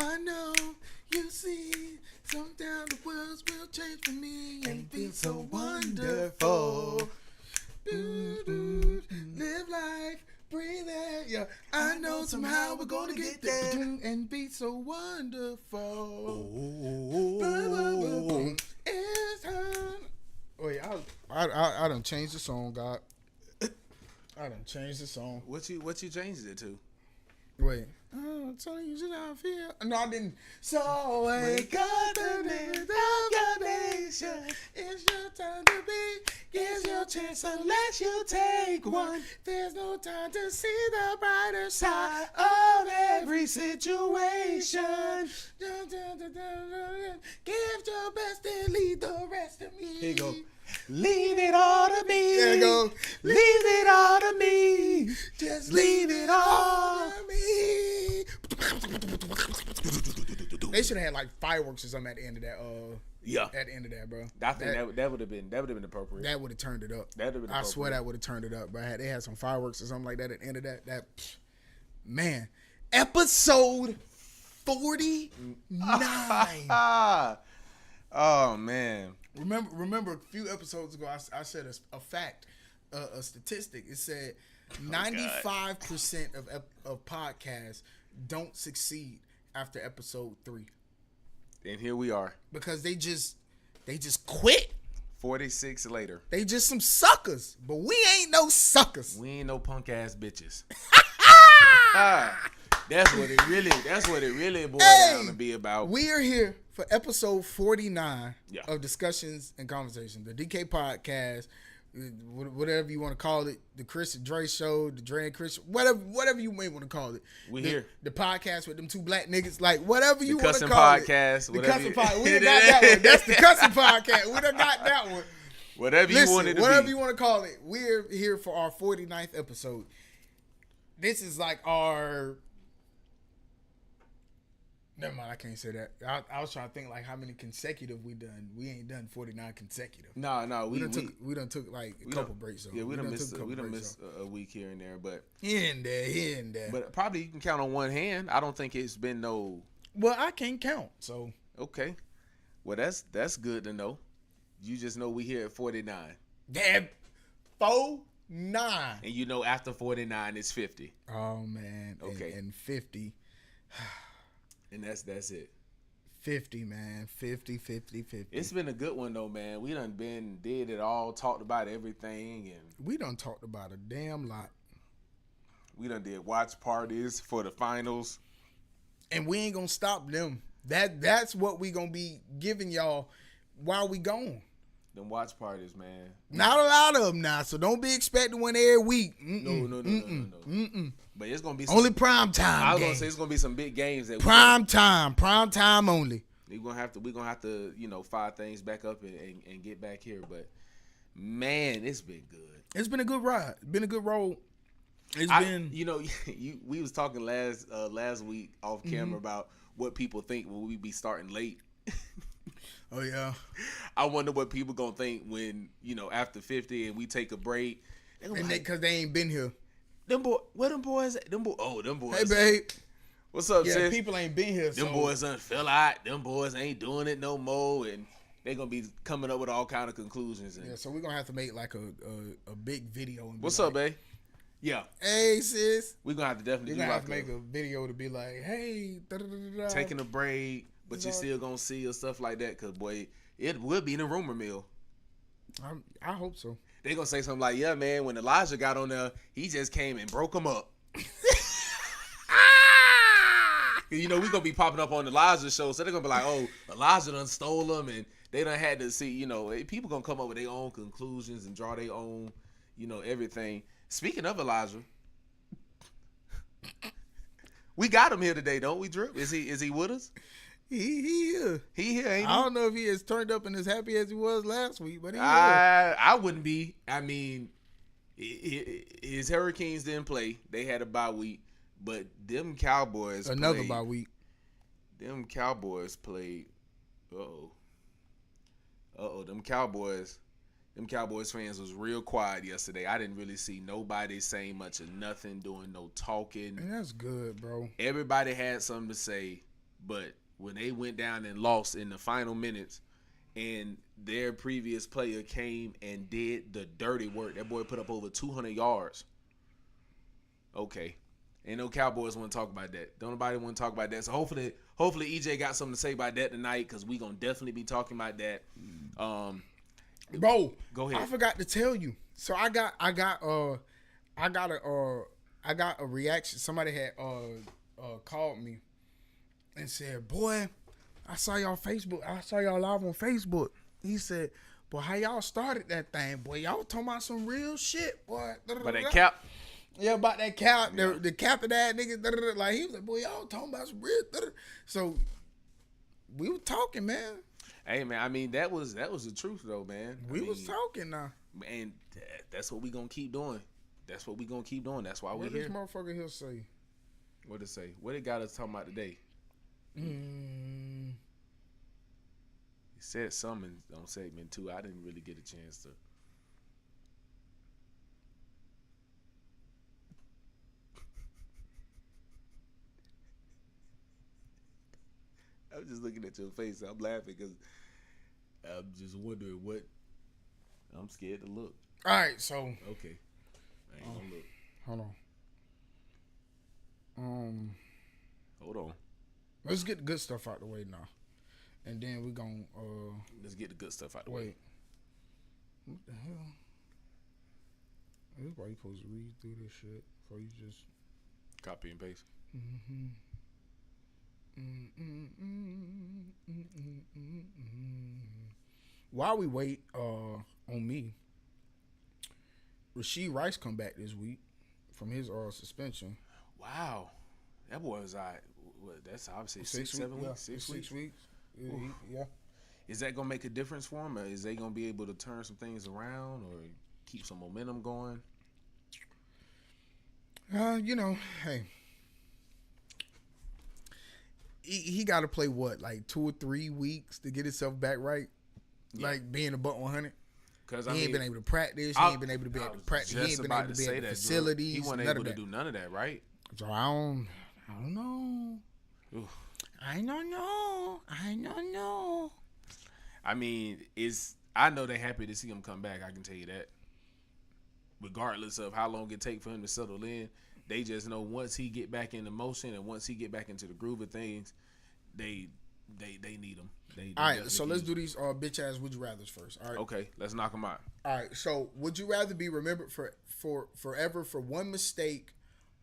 I know you see sometimes the world will change for me and be so wonderful. Live life, breathe it. Yeah, I know somehow we're gonna get there and be so wonderful. It's time. Wait, I done changed the song, God. I done changed the song. What you changed it to? Wait. Oh, tell you how I feel. No, I didn't. So wake up the name of your nation. It's your time to be. Here's your chance unless you take one. There's no time to see the brighter side of every situation. Give your best and lead the rest of me. Here you go. Leave it all to me. There you go. Leave it all to me. Just leave it all to me. They should have had like fireworks or something at the end of that. Yeah. At the end of that, bro. I think that would have been appropriate. That would have turned it up. I swear that would have turned it up. But they had some fireworks or something like that at the end of that. Man, episode 49. Oh man. Remember a few episodes ago, I said a fact, a statistic. It said 95% of podcasts don't succeed after episode 3. And here we are. Because they just quit. 46 later. They just some suckers. But we ain't no suckers. We ain't no punk ass bitches. That's what it really boils down to be about. We are here for episode 49 of Discussions and Conversations, the DK podcast, whatever you want to call it, the Chris and Dre show, the Dre and Chris, whatever you may want to call it. We here. The podcast with them two black niggas, like whatever you want to call podcast, it. The cussing podcast. We done got that one. That's the cussing podcast. We done got that one. Whatever you want it to be. Whatever you want to call it. We're here for our 49th episode. This is like our... Never mind, I can't say that. I was trying to think like how many consecutive we done. We ain't done 49 consecutive. No, we done took like a couple breaks. Yeah, we done missed a week here and there, but here and there. But probably you can count on one hand. I don't think it's been no. Well, I can't count. So okay, well that's good to know. You just know we here at 49. Damn, 49. And you know after 49 it's 50. Oh man. Okay. And 50. And that's it. 50, man. 50. It's been a good one, though, man. We done did it all, talked about everything. And we done talked about a damn lot. We done did watch parties for the finals. And we ain't going to stop them. That's what we going to be giving y'all while we gone. Them watch parties, man. Not a lot of them now, so don't be expecting one every week. No. But it's gonna be only prime time. I was gonna say it's gonna be some big games that prime time only. We're gonna have to fire things back up and get back here. But man, it's been good. It's been a good ride. It's been a good road. We was talking last week off camera about what people think when we be starting late. Oh yeah. I wonder what people gonna think when after 50 and we take a break. And because they ain't been here. Where them boys at? Them boys. Hey babe. What's up, sis? Yeah, people ain't been here. Them boys done fell out. Them boys ain't doing it no more, and they gonna be coming up with all kind of conclusions. Yeah, so we're gonna have to make like a big video. And what's up, babe? Yeah. Hey sis. We're gonna have to definitely have to make a video to be like, hey, taking a break, but you're still gonna see or stuff like that. Cause boy, it will be in the rumor mill. I hope so. They gonna say something like, yeah, man, when Elijah got on there, he just came and broke him up. We gonna be popping up on Elijah's show, so they're gonna be like, oh, Elijah done stole him, and they done had to see, people gonna come up with their own conclusions and draw their own, everything. Speaking of Elijah, we got him here today, don't we, Drip? Is he with us? He here. He here, ain't he? I don't know if he is turned up and as happy as he was last week, but he here. I wouldn't be. I mean, his Hurricanes didn't play. They had a bye week, but them Cowboys another bye week. Them Cowboys played. Them Cowboys fans was real quiet yesterday. I didn't really see nobody saying much of nothing, doing no talking. And that's good, bro. Everybody had something to say. But when they went down and lost in the final minutes, and their previous player came and did the dirty work, that boy put up over 200 yards. Okay. Ain't no Cowboys want to talk about that. Don't nobody want to talk about that. So hopefully EJ got something to say about that tonight, because we gonna definitely be talking about that. Bro, go ahead. I forgot to tell you. So I got a reaction. Somebody had called me and said, "Boy, I saw y'all live on Facebook." He said, "Boy, how y'all started that thing? Boy, y'all talking about some real shit, boy." But that cap. Yeah, about that cap, the cap of that nigga. Like, he was like, "Boy, y'all talking about some real." So we were talking, man. Hey, man, I mean, that was the truth, though, man. We was talking now. And that's what we gonna keep doing. That's what we gonna keep doing. That's why we here. What this motherfucker here say? What it say? What it got us talking about today? He said something on segment 2. I didn't really get a chance to. I'm just looking at your face. I'm laughing because I'm just wondering what. I'm scared to look. All right, so. Okay. I ain't gonna look. Hold on. Hold on. Let's get the good stuff out the way now. And then we gonna let's get the good stuff out the way. What the hell? This is why you supposed to read through this shit before you just copy and paste. While we wait on me, Rashee Rice come back this week from his suspension. Wow, that boy was that's obviously 6-7 weeks. 6 weeks. Yeah. Is that gonna make a difference for him, or is they gonna be able to turn some things around or keep some momentum going? Hey, he got to play what, like 2 or 3 weeks to get himself back right, like being a buck 100. Because he ain't been able to practice. He ain't been able to be able to practice. He ain't been able to be at the facilities. He wasn't able to do none of that, right? So I don't know. Oof. I don't know. I mean, I know they're happy to see him come back. I can tell you that. Regardless of how long it take for him to settle in, they just know once he get back into motion and once he get back into the groove of things, they need him. All right, so let's do these bitch ass would you rather's first. All right. Okay, let's knock them out. All right, so would you rather be remembered for forever for one mistake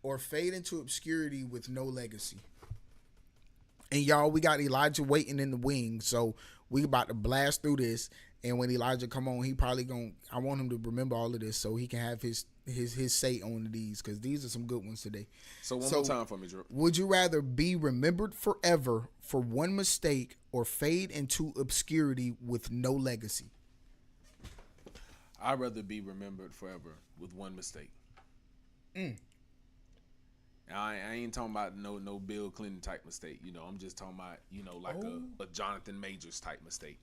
or fade into obscurity with no legacy? And y'all, we got Elijah waiting in the wings, so we about to blast through this. And when Elijah come on, he probably I want him to remember all of this so he can have his say on these, because these are some good ones today. So one more time for me, Drew. Would you rather be remembered forever for one mistake or fade into obscurity with no legacy? I'd rather be remembered forever with one mistake. I ain't talking about no Bill Clinton type mistake. I'm just talking about, like a Jonathan Majors type mistake.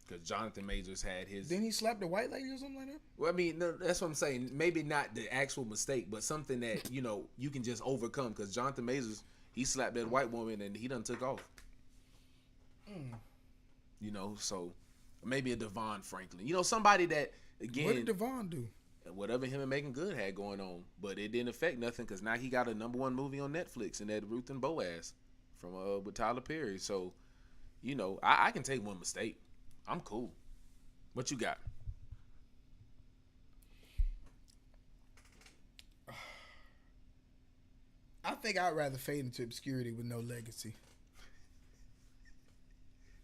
Because Jonathan Majors had his... Didn't he slap the white lady or something like that? Well, I mean, no, that's what I'm saying. Maybe not the actual mistake, but something that, you can just overcome. Because Jonathan Majors, he slapped that white woman and he done took off. So maybe a Devon Franklin. Somebody that, again... What did Devon do? Whatever him and Megan Good had going on. But it didn't affect nothing because now he got a #1 movie on Netflix, and that Ruth and Boaz from with Tyler Perry. So, I can take one mistake. I'm cool. What you got? I think I'd rather fade into obscurity with no legacy.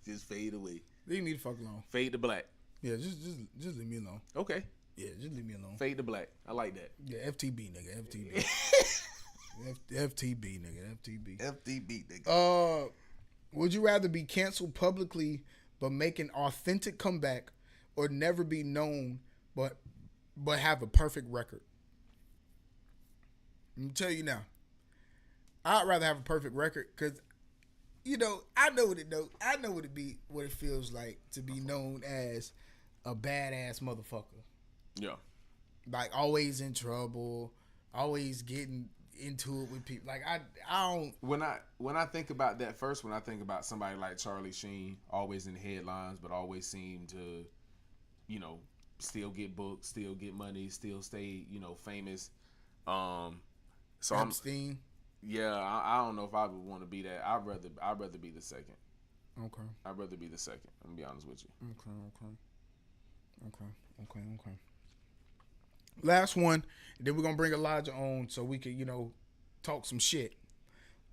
Just fade away. Leave me the fuck alone. Fade to black. Yeah, just leave me alone. Okay. Yeah, just leave me alone. Fade to black. I like that. Yeah, FTB, nigga. FTB. FTB, nigga. FTB. FTB, nigga. Would you rather be canceled publicly but make an authentic comeback, or never be known but have a perfect record? Let me tell you now. I'd rather have a perfect record because, I know what it feels like to be known as a badass motherfucker. Yeah. Like always in trouble, always getting into it with people. Like I don't. When I think about that first, when I think about somebody like Charlie Sheen, always in the headlines, but always seem to, you know, still get booked, still get money, still stay, you know, famous. So Epstein. I don't know if I would want to be that. I'd rather be the second. Okay. I'd rather be the second. I'm gonna be honest with you. Okay. Last one. Then we're gonna bring Elijah on so we can, you know, talk some shit.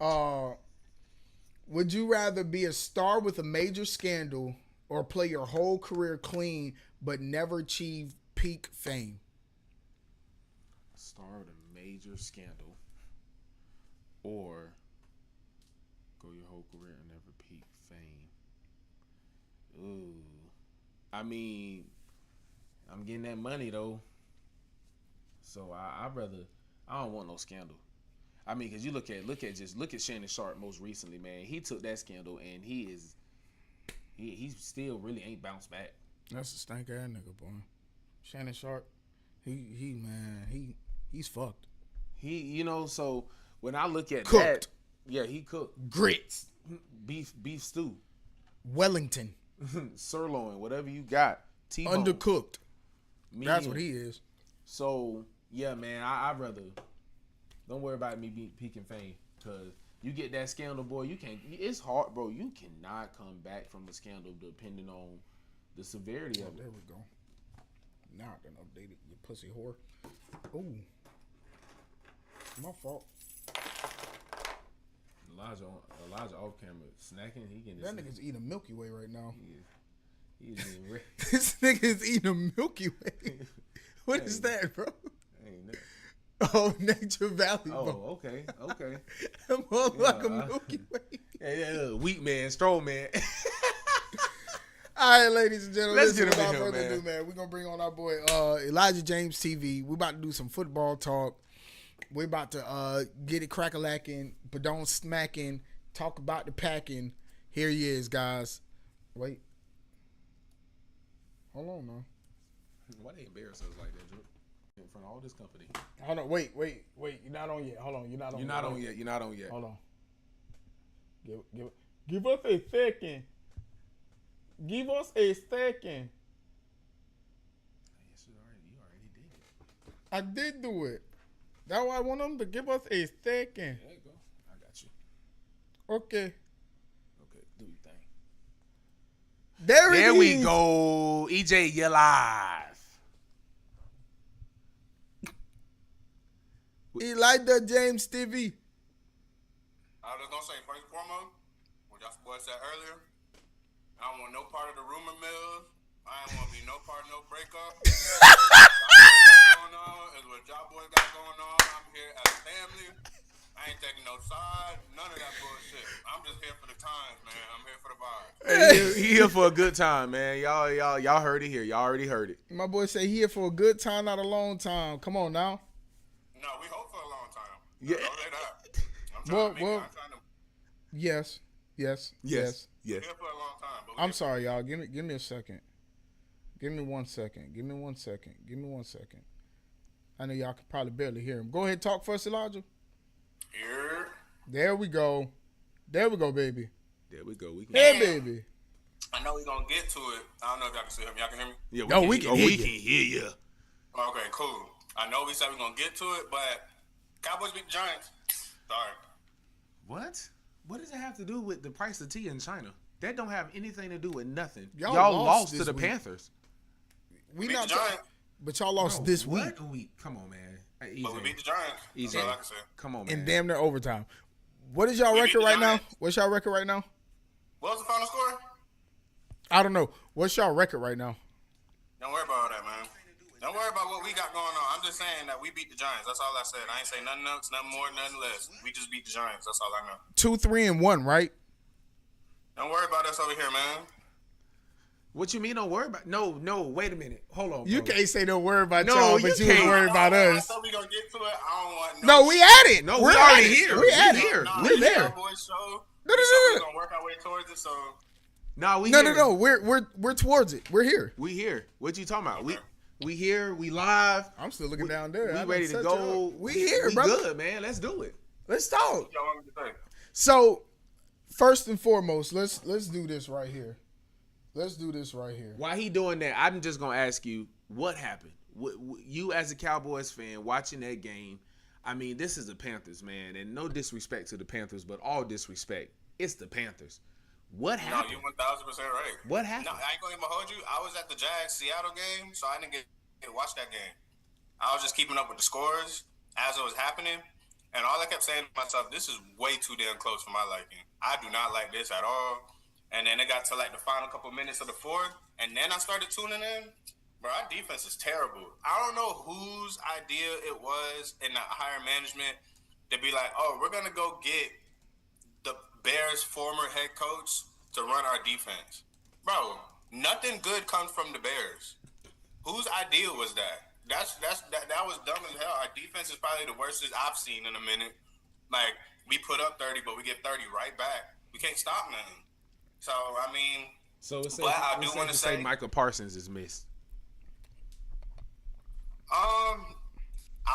Would you rather be a star with a major scandal or play your whole career clean but never achieve peak fame? A star with a major scandal, or go your whole career and never peak fame. Ooh, I mean, I'm getting that money though, so I'd rather. I don't want no scandal. I mean, cause you look at Shannon Sharp most recently, man. He took that scandal and he still really ain't bounced back. That's a stank ass nigga, boy. Shannon Sharp, he's fucked. He, you know, so when I look at Cooked. that, yeah, he cooked Grits, beef stew, Wellington, sirloin, whatever you got, T-bone, undercooked. medium. That's what he is. So yeah, man, I'd rather. Don't worry about me peaking fame, cause you get that scandal, boy. You can't. It's hard, bro. You cannot come back from a scandal depending on the severity of it. There we go. Now I done updated you pussy whore. Ooh, my fault. Elijah off camera snacking. He getting That nigga's eating a Milky Way right now. He is getting ready. This nigga's eating a Milky Way. What is that, bro? Ain't nothing. Oh, Nature Valley. Oh, bro. okay. More like a Milky Way. Yeah, weak man, strong man. All right, ladies and gentlemen, Let's get him in here, further ado, man. We're gonna bring on our boy Elijah James TV. We're about to do some football talk. We're about to get it crack-a-lacking, but don't smacking. Talk about the packing. Here he is, guys. Wait. Hold on, man. Why they embarrass us like that, Drew? In front of all this company. Hold on. Wait. You're not on yet. Hold on. You're not on yet. Hold on. Give us a second. Give us a second. Yes, you already did it. I did do it. That's why I want them to give us a second. There you go. I got you. Okay. Okay, do your thing. There we go. EJ, you're live. Elijah James TV. I was gonna say, first and foremost, what y'all boys said earlier, I don't want no part of the rumor mills. I don't want to be no part of no breakup. What y'all boys got going on? I'm here as a family. I ain't taking no side. None of that bullshit. I'm just here for the times, man. I'm here for the vibe. Hey, he here for a good time, man. Y'all heard it here. Y'all already heard it. My boy say he here for a good time, not a long time. Come on now. No, we hope for a long time. Yeah. Don't say that. I'm trying to Yes. Yes. here for a long time. But I'm sorry, y'all. Give me a second. Give me one second. I know y'all can probably barely hear him. Go ahead, talk first, Elijah. Here. There we go, baby. There we go. Hey, baby. I know we're going to get to it. I don't know if y'all can see him. Y'all can hear me? Yeah, we can hear you. Okay, cool. I know we said we're going to get to it, but Cowboys beat the Giants. Sorry. What? What does it have to do with the price of tea in China? That don't have anything to do with nothing. Y'all lost to the week. Panthers. We beat the Giants. But y'all lost this week. What a week. Come on, man. Easy. But we beat the Giants. That's all I can say. Come on, man. In damn near overtime. What is y'all record right now? What's y'all record right now? What was the final score? I don't know. What's y'all record right now? Don't worry about all that, man. Don't worry about what we got going on. I'm just saying that we beat the Giants. That's all I said. I ain't say nothing else, nothing more, nothing less. We just beat the Giants. That's all I know. 2-3-1, right? Don't worry about us over here, man. What you mean don't worry about? No, wait a minute. Hold on, bro. You can't say don't worry about No, y'all, you but you can't. was worried about us. I thought we gonna get to it. I don't want No, we at it. No, we're we already at it. here. We at here. it. Nah, We're there. Cowboys show. No. We're gonna work our way towards it. So No. We're towards it. We're here. We here. What you talking about? Okay. We here. We live. I'm still looking down there. We I ready to go. We here, bro. Good, man. Let's do it. Let's talk. What y'all want me to say? So, first and foremost, let's do this right here. Let's do this right here. While he doing that, I'm just gonna ask you what happened. You as a Cowboys fan watching that game. I mean, this is the Panthers, man, and no disrespect to the Panthers, but all disrespect. It's the Panthers. What happened? No, you 1,000% right. What happened? No, I ain't gonna even hold you. I was at the Jags-Seattle game, so I didn't get to watch that game. I was just keeping up with the scores as it was happening, and all I kept saying to myself, this is way too damn close for my liking. I do not like this at all. And then it got to like the final couple minutes of the fourth, and then I started tuning in. Bro, our defense is terrible. I don't know whose idea it was in the higher management to be like, oh, we're going to go get the Bears' former head coach to run our defense. Bro, nothing good comes from the Bears. Whose idea was that? That was dumb as hell. Our defense is probably the worst I've seen in a minute. Like, we put up 30, but we get 30 right back. We can't stop nothing. So, I mean, it's but I do want to say Michael Parsons is missed. I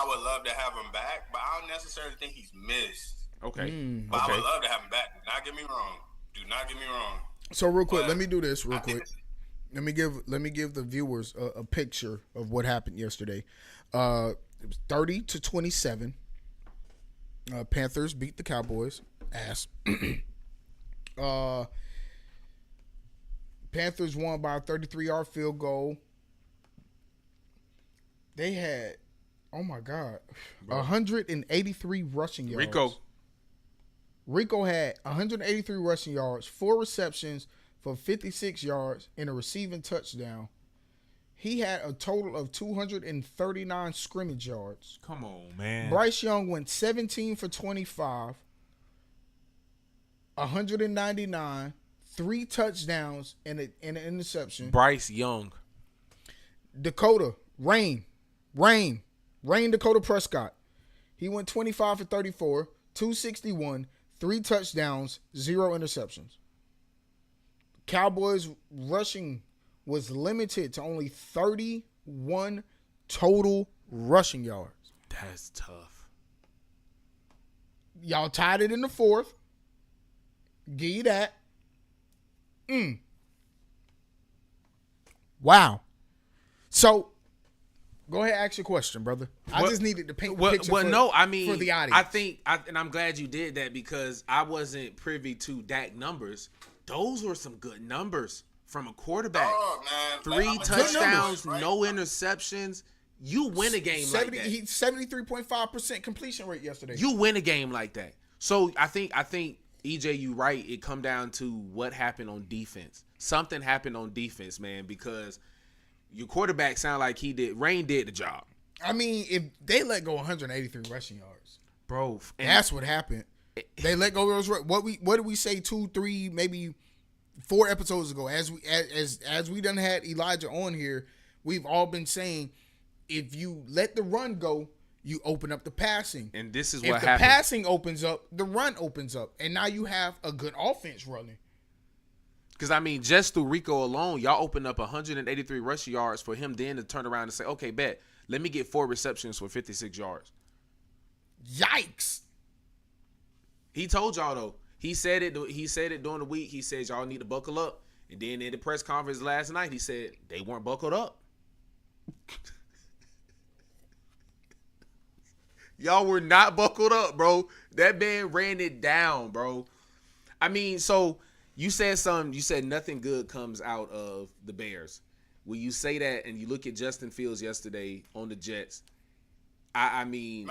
would love to have him back, but I don't necessarily think he's missed. Okay. But I would love to have him back. Do not get me wrong. Do not get me wrong. So real quick, let me do this real quick. Let me give the viewers a picture of what happened yesterday. It was 30-27. Panthers beat the Cowboys. Ass. Panthers won by a 33-yard field goal. They had, oh my God, 183 rushing yards. Rico had 183 rushing yards, 4 receptions for 56 yards, and a receiving touchdown. He had a total of 239 scrimmage yards. Come on, man. Bryce Young went 17 for 25, 199, 3 touchdowns, and an interception. Bryce Young. Rain Dakota Prescott. He went 25 for 34, 261, 3 touchdowns, 0 interceptions. Cowboys rushing was limited to only 31 total rushing yards. That's tough. Y'all tied it in the fourth. Give you that. Wow. So, go ahead, ask your question, brother. I just needed to paint the picture for the audience. I think, and I'm glad you did that because I wasn't privy to Dak numbers. Those were some good numbers from a quarterback. Oh, man. 3 touchdowns, no interceptions. You win a game like that. He's 73.5% completion rate yesterday. You win a game like that. So I think EJ, you right. It come down to what happened on defense. Something happened on defense, man, because your quarterback sound like he did. Rain did the job. I mean, if they let go 183 rushing yards, bro, that's what happened. They let go of those. What did we say 2, 3, maybe 4 episodes ago? As we done had Elijah on here, we've all been saying if you let the run go, you open up the passing. And this is what happened. If the passing opens up, the run opens up, and now you have a good offense running. Because, I mean, just through Rico alone, y'all opened up 183 rushing yards for him then to turn around and say, okay, bet, let me get 4 receptions for 56 yards. Yikes. He told y'all, though. He said it during the week. He said y'all need to buckle up. And then in the press conference last night, he said they weren't buckled up. Y'all were not buckled up, bro. That man ran it down, bro. I mean, so you said nothing good comes out of the Bears. When you say that and you look at Justin Fields yesterday on the Jets, I mean,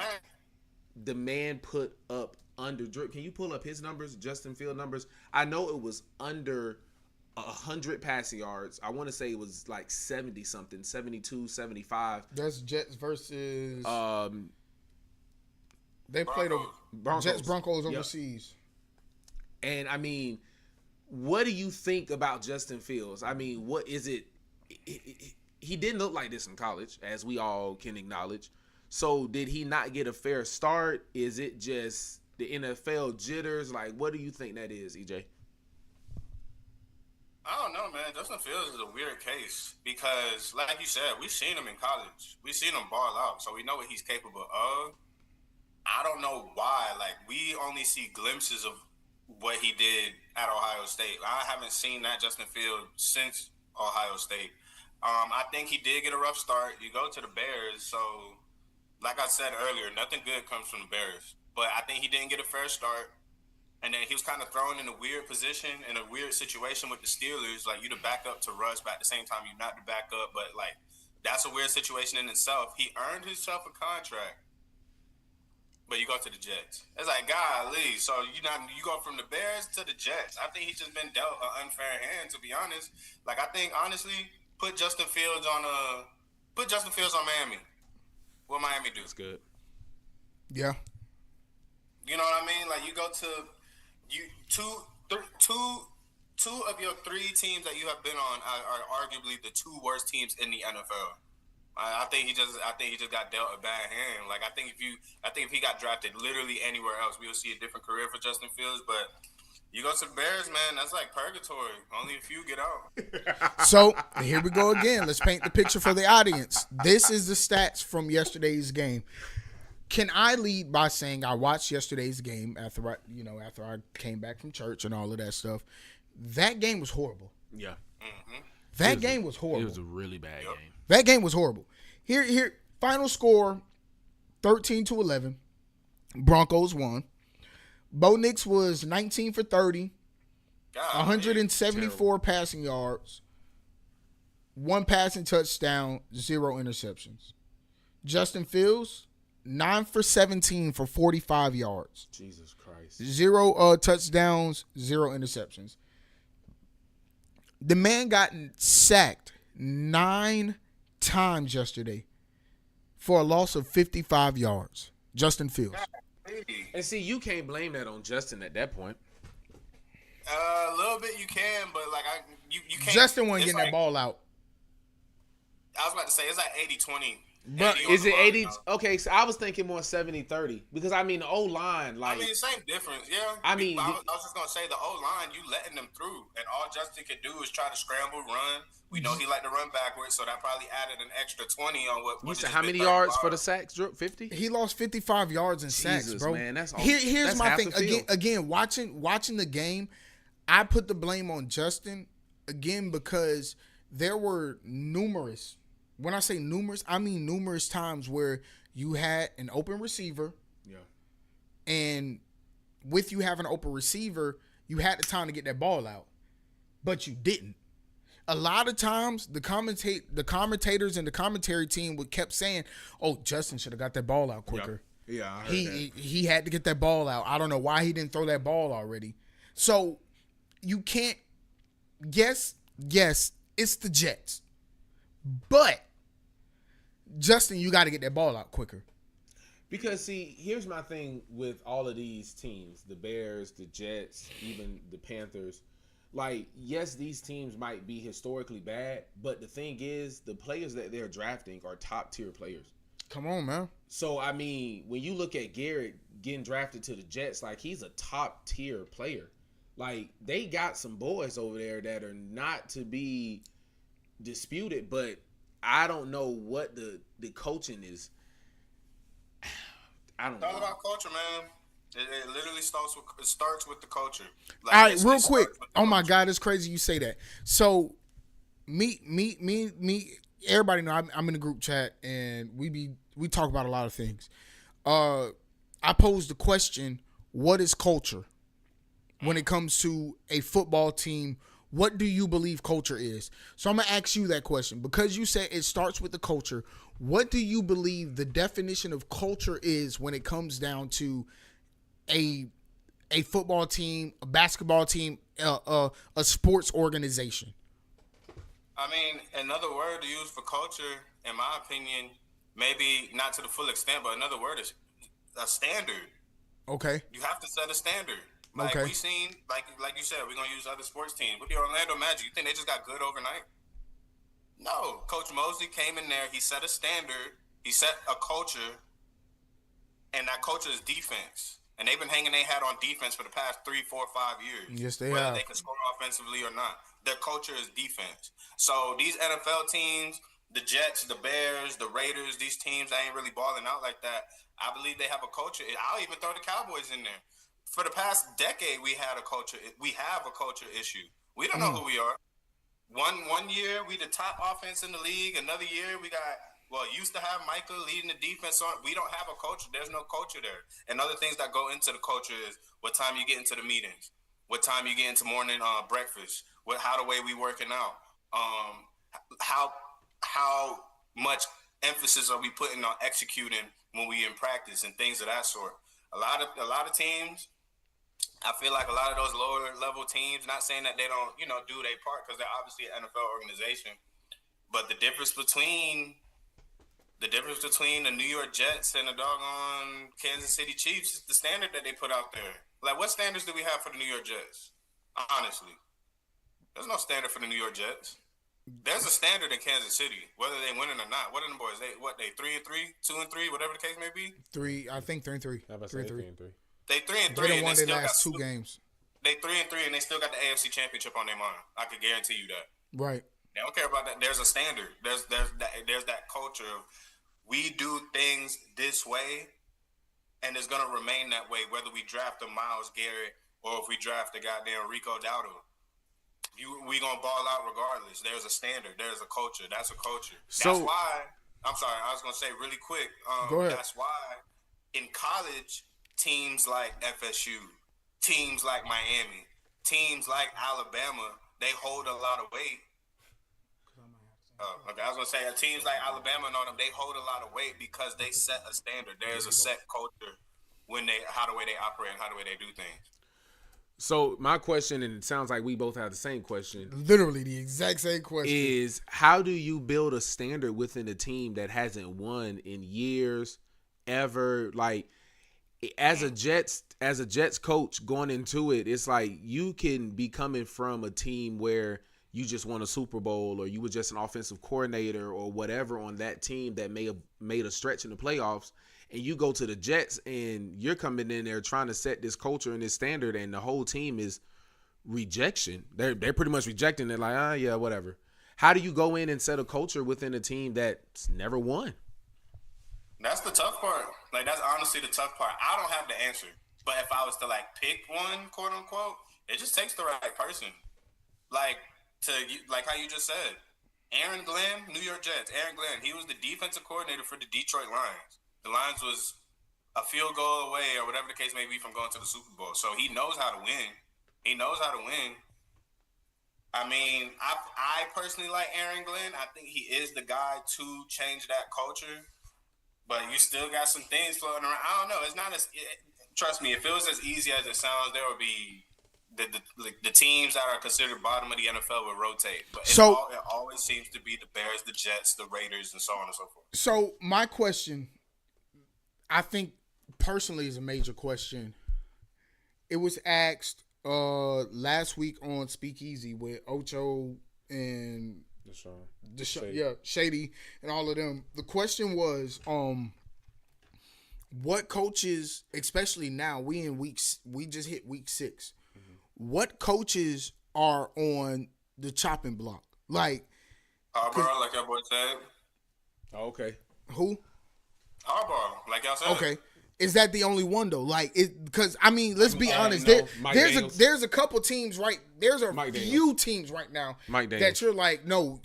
the man put up can you pull up his numbers, Justin Field numbers? I know it was under 100 passing yards. I want to say it was like 70 something, 72, 75. That's Jets versus they Broncos. played Jets Broncos overseas. Yep. And I mean, what do you think about Justin Fields? I mean, what is it? He didn't look like this in college, as we all can acknowledge. So did he not get a fair start? Is it just the NFL jitters? Like, what do you think that is, EJ? I don't know, man. Justin Fields is a weird case because, like you said, we've seen him in college. We've seen him ball out, so we know what he's capable of. I don't know why. Like, we only see glimpses of what he did at Ohio State. I haven't seen that Justin Fields since Ohio State. I think he did get a rough start. You go to the Bears, so like I said earlier, nothing good comes from the Bears. But I think he didn't get a fair start. And then he was kind of thrown in a weird position, in a weird situation with the Steelers. Like, you to back up to Russ, but at the same time, you're not to back up. But, like, that's a weird situation in itself. He earned himself a contract, but you go to the Jets. It's like, golly. So, you go from the Bears to the Jets. I think he's just been dealt an unfair hand, to be honest. Like, I think, honestly, put Justin Fields on Miami. What Miami do? That's good. Yeah. You know what I mean? Like, you go to two of your three teams that you have been on are arguably the two worst teams in the NFL. I think he just got dealt a bad hand. Like, I think if he got drafted literally anywhere else, we'll see a different career for Justin Fields. But you go to the Bears, man, that's like purgatory. Only a few get out. So here we go again. Let's paint the picture for the audience. This is the stats from yesterday's game. Can I lead by saying I watched yesterday's game after I came back from church and all of that stuff? That game was horrible. Yeah. Mm-hmm. That game was horrible. It was a really bad game. That game was horrible. Here, final score, 13-11. Broncos won. Bo Nix was 19 for 30, 174 passing yards, 1 passing touchdown, 0 interceptions. Justin Fields, 9 for 17 for 45 yards. Jesus Christ. 0 touchdowns, 0 interceptions. The man got sacked 9 times yesterday for a loss of 55 yards. Justin Fields. And see, you can't blame that on Justin at that point. A little bit you can, but like you can't. Justin wasn't getting that ball out. I was about to say it's like 80-20. But is it 80? Okay, so I was thinking more 70-30 because I mean the O-line, like I mean, same difference, yeah. I mean, I was just gonna say the O-line, you letting them through, and all Justin could do is try to scramble, run. We know he liked to run backwards, so that probably added an extra 20 on what. You said how many yards for the sacks? 50? He lost 55 yards in sacks, bro. Man, that's all, here's that's my half thing. the field. Again, watching the game, I put the blame on Justin again because there were numerous. When I say numerous, I mean numerous times where you had an open receiver. Yeah. And with you having an open receiver, you had the time to get that ball out. But you didn't. A lot of times, the commentators and the commentary team would kept saying, "Oh, Justin should have got that ball out quicker." Yeah, I heard that. He had to get that ball out. I don't know why he didn't throw that ball already. So you can't. Yes, it's the Jets, but Justin, you got to get that ball out quicker. Because see, here's my thing with all of these teams: the Bears, the Jets, even the Panthers. Like, yes, these teams might be historically bad, but the thing is, the players that they're drafting are top-tier players. Come on, man. So, I mean, when you look at Garrett getting drafted to the Jets, like, he's a top-tier player. Like, they got some boys over there that are not to be disputed, but I don't know what the coaching is. I don't know. It's all about culture, man. It literally starts with the culture. Like, all right, real quick. Oh my God, it's crazy you say that. So, me. Everybody know I'm in a group chat and we talk about a lot of things. I posed the question: what is culture when it comes to a football team? What do you believe culture is? So I'm gonna ask you that question because you said it starts with the culture. What do you believe the definition of culture is when it comes down to a football team, a basketball team, a sports organization? I mean, another word to use for culture, in my opinion, maybe not to the full extent, but another word is a standard. Okay. You have to set a standard. Like we seen, like you said, we're gonna use other sports teams. With the Orlando Magic, you think they just got good overnight? No. Coach Mosley came in there, he set a standard, he set a culture, and that culture is defense. and they've been hanging their hat on defense for the past 3, 4, 5 years. Yes, they whether have. they can score offensively or not. Their culture is defense. So these NFL teams, the Jets, the Bears, the Raiders, these teams that ain't really balling out like that, I believe they have a culture. I'll even throw the Cowboys in there. For the past decade, we have a culture issue. We don't know who we are. One year we the top offense in the league. Another year we used to have Micah leading the defense on. We don't have a culture. There's no culture there. And other things that go into the culture is what time you get into the meetings, what time you get into morning breakfast, how the way we working out, how much emphasis are we putting on executing when we in practice and things of that sort. A lot of teams, I feel like a lot of those lower level teams, not saying that they don't, do their part because they're obviously an NFL organization, but the difference between the New York Jets and the doggone Kansas City Chiefs is the standard that they put out there. Like, what standards do we have for the New York Jets? Honestly, there's no standard for the New York Jets. There's a standard in Kansas City, whether they winning or not. What are the boys? They 3-3, 2-3, whatever the case may be. 3, I think 3-3. 3-3. They 3-3. They and won they their still last got 2 games. They 3-3 and they still got the AFC Championship on their mind. I can guarantee you that. Right. They don't care about that. There's a standard. There's that culture of we do things this way, and it's gonna remain that way whether we draft a Myles Garrett or if we draft a goddamn Rico Dowdle. We gonna ball out regardless. There's a standard. There's a culture. That's a culture. That's why. I'm sorry. I was gonna say really quick. Go ahead. That's why in college, teams like FSU, teams like Miami, teams like Alabama, they hold a lot of weight. Okay, I was gonna say teams like Alabama and all them, they hold a lot of weight because they set a standard. There's a set culture how the way they operate and how the way they do things. So my question, and it sounds like we both have the same question. Literally the exact same question. Is how do you build a standard within a team that hasn't won in years, ever? Like, as a Jets coach going into it, it's like you can be coming from a team where you just won a Super Bowl or you were just an offensive coordinator or whatever on that team that may have made a stretch in the playoffs, and you go to the Jets and you're coming in there trying to set this culture and this standard, and the whole team is rejection. They're pretty much rejecting it, like, yeah, whatever. How do you go in and set a culture within a team that's never won? That's the tough part. Like, that's honestly the tough part. I don't have the answer. But if I was to, pick one, quote unquote, it just takes the right person. Like how you just said, Aaron Glenn, New York Jets. Aaron Glenn, he was the defensive coordinator for the Detroit Lions. The Lions was a field goal away or whatever the case may be from going to the Super Bowl. So he knows how to win. I mean, I personally like Aaron Glenn. I think he is the guy to change that culture. But you still got some things floating around. I don't know. It's not trust me, if it was as easy as it sounds, there would be the teams that are considered bottom of the NFL would rotate. But it always seems to be the Bears, the Jets, the Raiders, and so on and so forth. So my question, I think personally, is a major question. It was asked last week on Speakeasy with Ocho and Shady and all of them. The question was, what coaches, especially now, we just hit week 6. Mm-hmm. What coaches are on the chopping block? Like Harbaugh, like your boy said. Oh, okay. Who? Harbaugh, like y'all said. Okay. Is that the only one though? Like, because I mean, let's be honest. No, there's a couple teams There's a few teams right now that you're like, no.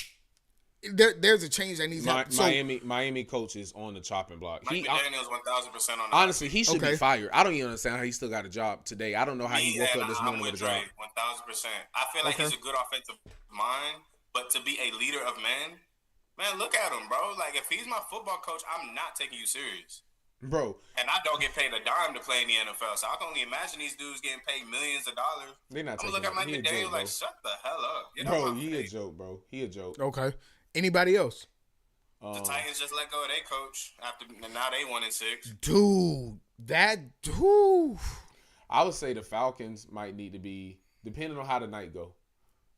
There's a change that needs to happen. Miami coach is on the chopping block. Mike McDaniel's 1,000% on that. Honestly, he should be fired. I don't even understand how he still got a job today. I don't know how he woke up this morning with a job. 1,000%. I feel like he's a good offensive mind, but to be a leader of men, man, look at him, bro. Like, if he's my football coach, I'm not taking you serious. Bro. And I don't get paid a dime to play in the NFL, so I can only imagine these dudes getting paid millions of dollars. They're not I'm going to look at Mike McDaniel like, shut the hell up. Bro, he a joke, bro. He a joke. Okay. Anybody else? The Titans just let go of their coach now they 1-6. Dude, I would say the Falcons might need to be, depending on how the night go.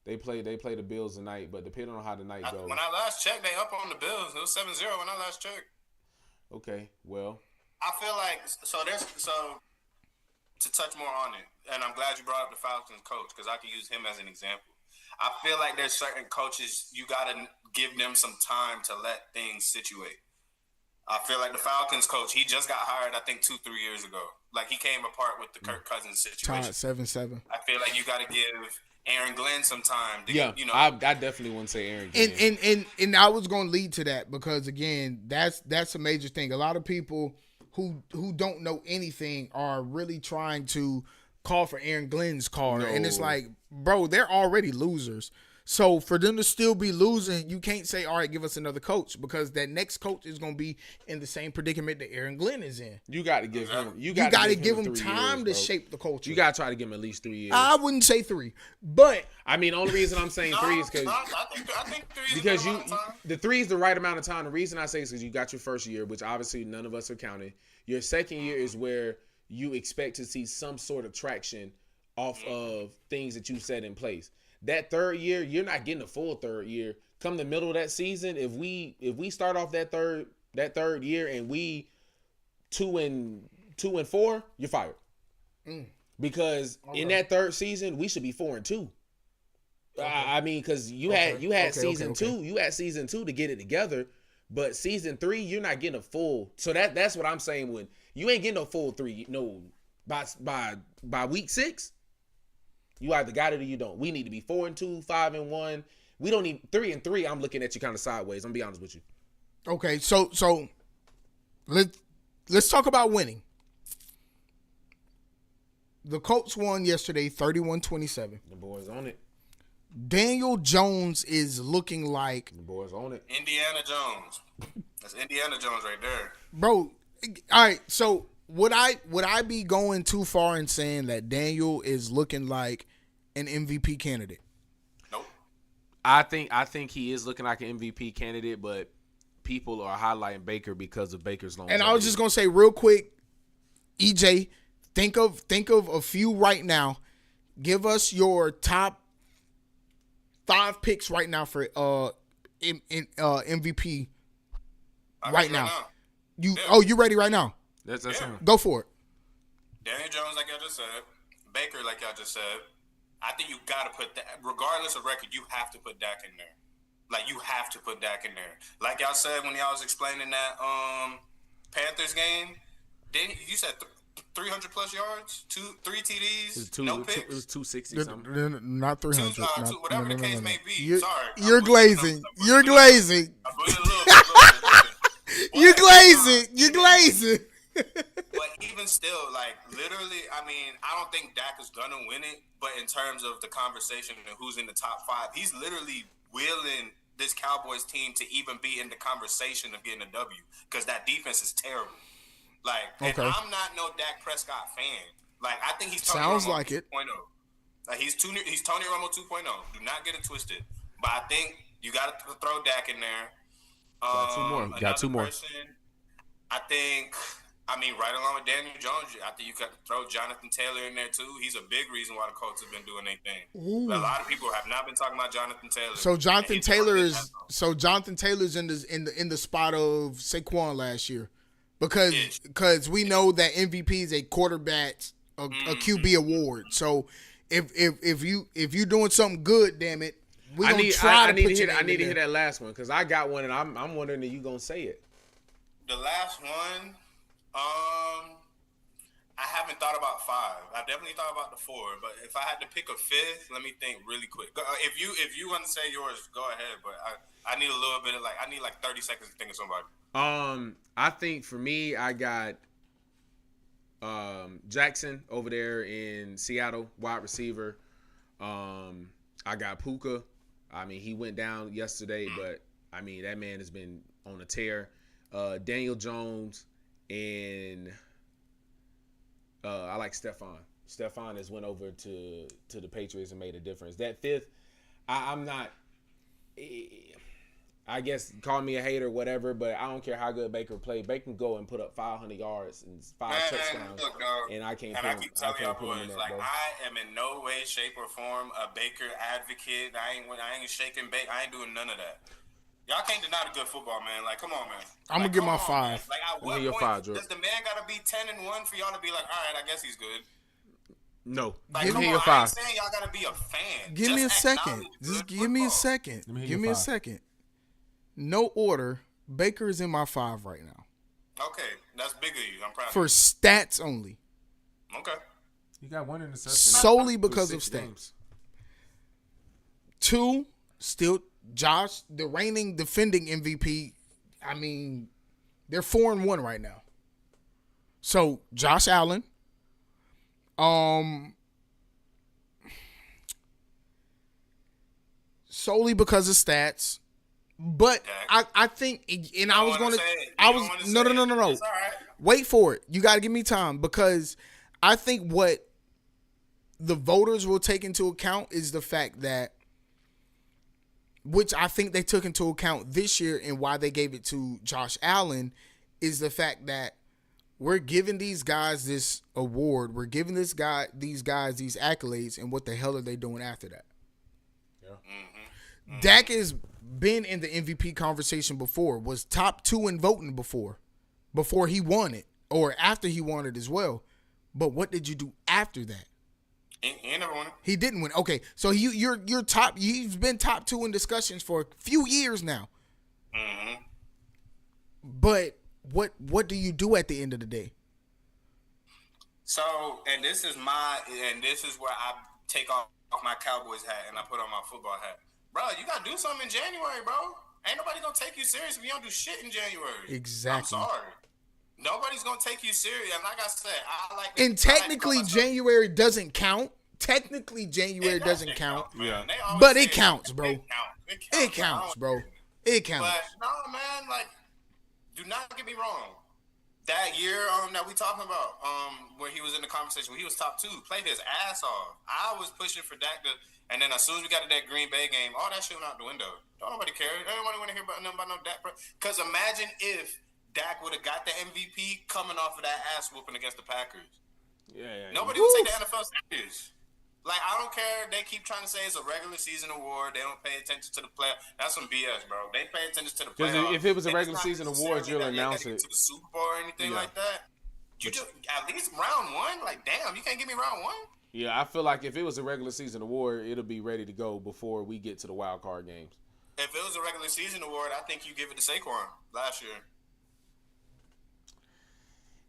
They play the Bills tonight, but depending on how the night goes. When I last checked, they up on the Bills. It was 7-0 when I last checked. Okay, well. I feel like to touch more on it, and I'm glad you brought up the Falcons coach because I could use him as an example. I feel like there's certain coaches you gotta give them some time to let things situate. I feel like the Falcons coach, he just got hired, I think 2-3 years ago. Like he came apart with the Kirk Cousins situation. Todd 7-7. I feel like you gotta give Aaron Glenn some time. I definitely wouldn't say Aaron Glenn. And I was going to lead to that because again, that's a major thing. A lot of people who don't know anything are really trying to call for Aaron Glenn's card, and it's like, bro, they're already losers. So for them to still be losing, you can't say, all right, give us another coach, because that next coach is going to be in the same predicament that Aaron Glenn is in. You got to give him. You got to give him time to shape the culture. You got to try to give him at least 3 years. I wouldn't say 3, but I mean, the only reason I'm saying 3 is because I think 3 is because a good amount of time. the 3 is the right amount of time. The reason I say is because you got your first year, which obviously none of us are counting. Your second year is where you expect to see some sort of traction off of things that you set in place. That third year, you're not getting a full third year. Come the middle of that season, if we start off that third year and we 2-4, you're fired. Because in that third season, we should be 4-2. I mean, because you had season 2, you had season 2 to get it together, but season 3, you're not getting a full. So that's what I'm saying. When you ain't getting a full 3, no, by week 6. You either got it or you don't. We need to be 4-2, 5-1. We don't need 3-3. I'm looking at you kind of sideways. I'm gonna be honest with you. Okay, so let's talk about winning. The Colts won yesterday, 31-27. The boys on it. Daniel Jones is looking like the boys on it. Indiana Jones. That's Indiana Jones right there, bro. All right, so. Would I be going too far in saying that Daniel is looking like an MVP candidate? Nope. I think he is looking like an MVP candidate, but people are highlighting Baker because of Baker's longevity. And I was just gonna say real quick, EJ, think of a few right now. Give us your top 5 picks right now for MVP right now. You ready right now? That's him. Go for it. Daniel Jones, like y'all just said. Baker, like y'all just said. I think you got to put that, regardless of record, you have to put Dak in there. Like, you have to put Dak in there. Like y'all said when y'all was explaining that Panthers game, you said 300 plus yards, 3 TDs, no picks. It was 260 something. Not 300. Whatever the case may be. You're glazing. You're glazing. You're glazing. You're glazing. But even still, like, literally, I mean, I don't think Dak is going to win it, but in terms of the conversation and who's in the top 5, he's literally willing this Cowboys team to even be in the conversation of getting a W because that defense is terrible. Like, and I'm not no Dak Prescott fan. Like, I think he's Tony Sounds Romo like 2.0. it. Like, he's Tony Romo 2.0. Do not get it twisted. But I think you got to throw Dak in there. Got two more. I think, right along with Daniel Jones, I think you could throw Jonathan Taylor in there too. He's a big reason why the Colts have been doing their thing. A lot of people have not been talking about Jonathan Taylor. So Jonathan Taylor's in the spot of Saquon last year, because we know that MVP is a quarterback a QB award. So if you're doing something good, damn it. I need to hear that last one because I got one and I'm wondering if you gonna say it. The last one, I haven't thought about 5. I definitely thought about the 4, but if I had to pick a 5th, let me think really quick. If you want to say yours, go ahead. But I need a little bit of I need 30 seconds to think of somebody. I think for me, I got Jackson over there in Seattle, wide receiver. I got Puka. He went down yesterday, but that man has been on a tear. Daniel Jones and I like Stephon. Stephon has went over to the Patriots and made a difference. That 5th, I'm not. I guess call me a hater, whatever, but I don't care how good Baker played. Baker can go and put up 500 yards and 5 touchdowns, and I can't put him in that, bro. I am in no way, shape, or form a Baker advocate. I ain't shaking Baker. I ain't doing none of that. Y'all can't deny the good football, man. Come on, man. I'm gonna get my 5. At what point does the man gotta be 10-1 for y'all to be like, all right, I guess he's good? No. Like, Give come me on, a I five. ain't saying y'all gotta be a fan. Give me a Just second. acknowledge Just good give me a football. second. Let me hear Give your me a five. second. No order. Baker is in my 5 right now. Okay, that's big of you. I'm proud For of stats only. you. Okay. He got 1 interception. Solely because of 6 stats. games. 2, still Josh, the reigning defending MVP. I mean, they're 4-1 right now. So Josh Allen. Solely because of stats. But I think, and I was gonna, no. It's all right. Wait for it. You got to give me time, because I think what the voters will take into account is the fact that, which I think they took into account this year and why they gave it to Josh Allen, is the fact that we're giving these guys this award. We're giving these guys these accolades, and what the hell are they doing after that? Yeah. Mm-hmm. Dak has been in the MVP conversation before, was top 2 in voting before he won it, or after he won it as well. But what did you do after that? He never won it. He didn't win. Okay, so you're top. He's been top 2 in discussions for a few years now. Mm-hmm. But what do you do at the end of the day? So, and this is where I take off my Cowboys hat and I put on my football hat. Bro, you got to do something in January, bro. Ain't nobody going to take you serious if you don't do shit in January. Exactly. I'm sorry. Nobody's going to take you serious. And like I said, And technically, January doesn't count. Technically, January doesn't count. Yeah. But it counts, bro. It counts, bro. It counts. But no, man, like, do not get me wrong. That year that we talking about, where he was in the conversation, where he was top 2, played his ass off. I was pushing for Dak to, and then as soon as we got to that Green Bay game, all that shit went out the window. Don't nobody care. Everybody want to hear about nothing about no Dak. Because imagine if Dak would have got the MVP coming off of that ass whooping against the Packers. Yeah. Nobody would take the NFL serious. Like, I don't care. They keep trying to say it's a regular season award. They don't pay attention to the playoffs. That's some BS, bro. They pay attention to the playoffs. Because if it was a regular season award, you'll announce it to the Super Bowl or anything like that. You just at least round 1. Like, damn, you can't give me round 1. Yeah, I feel like if it was a regular season award, it'll be ready to go before we get to the wild card games. If it was a regular season award, I think you give it to Saquon last year.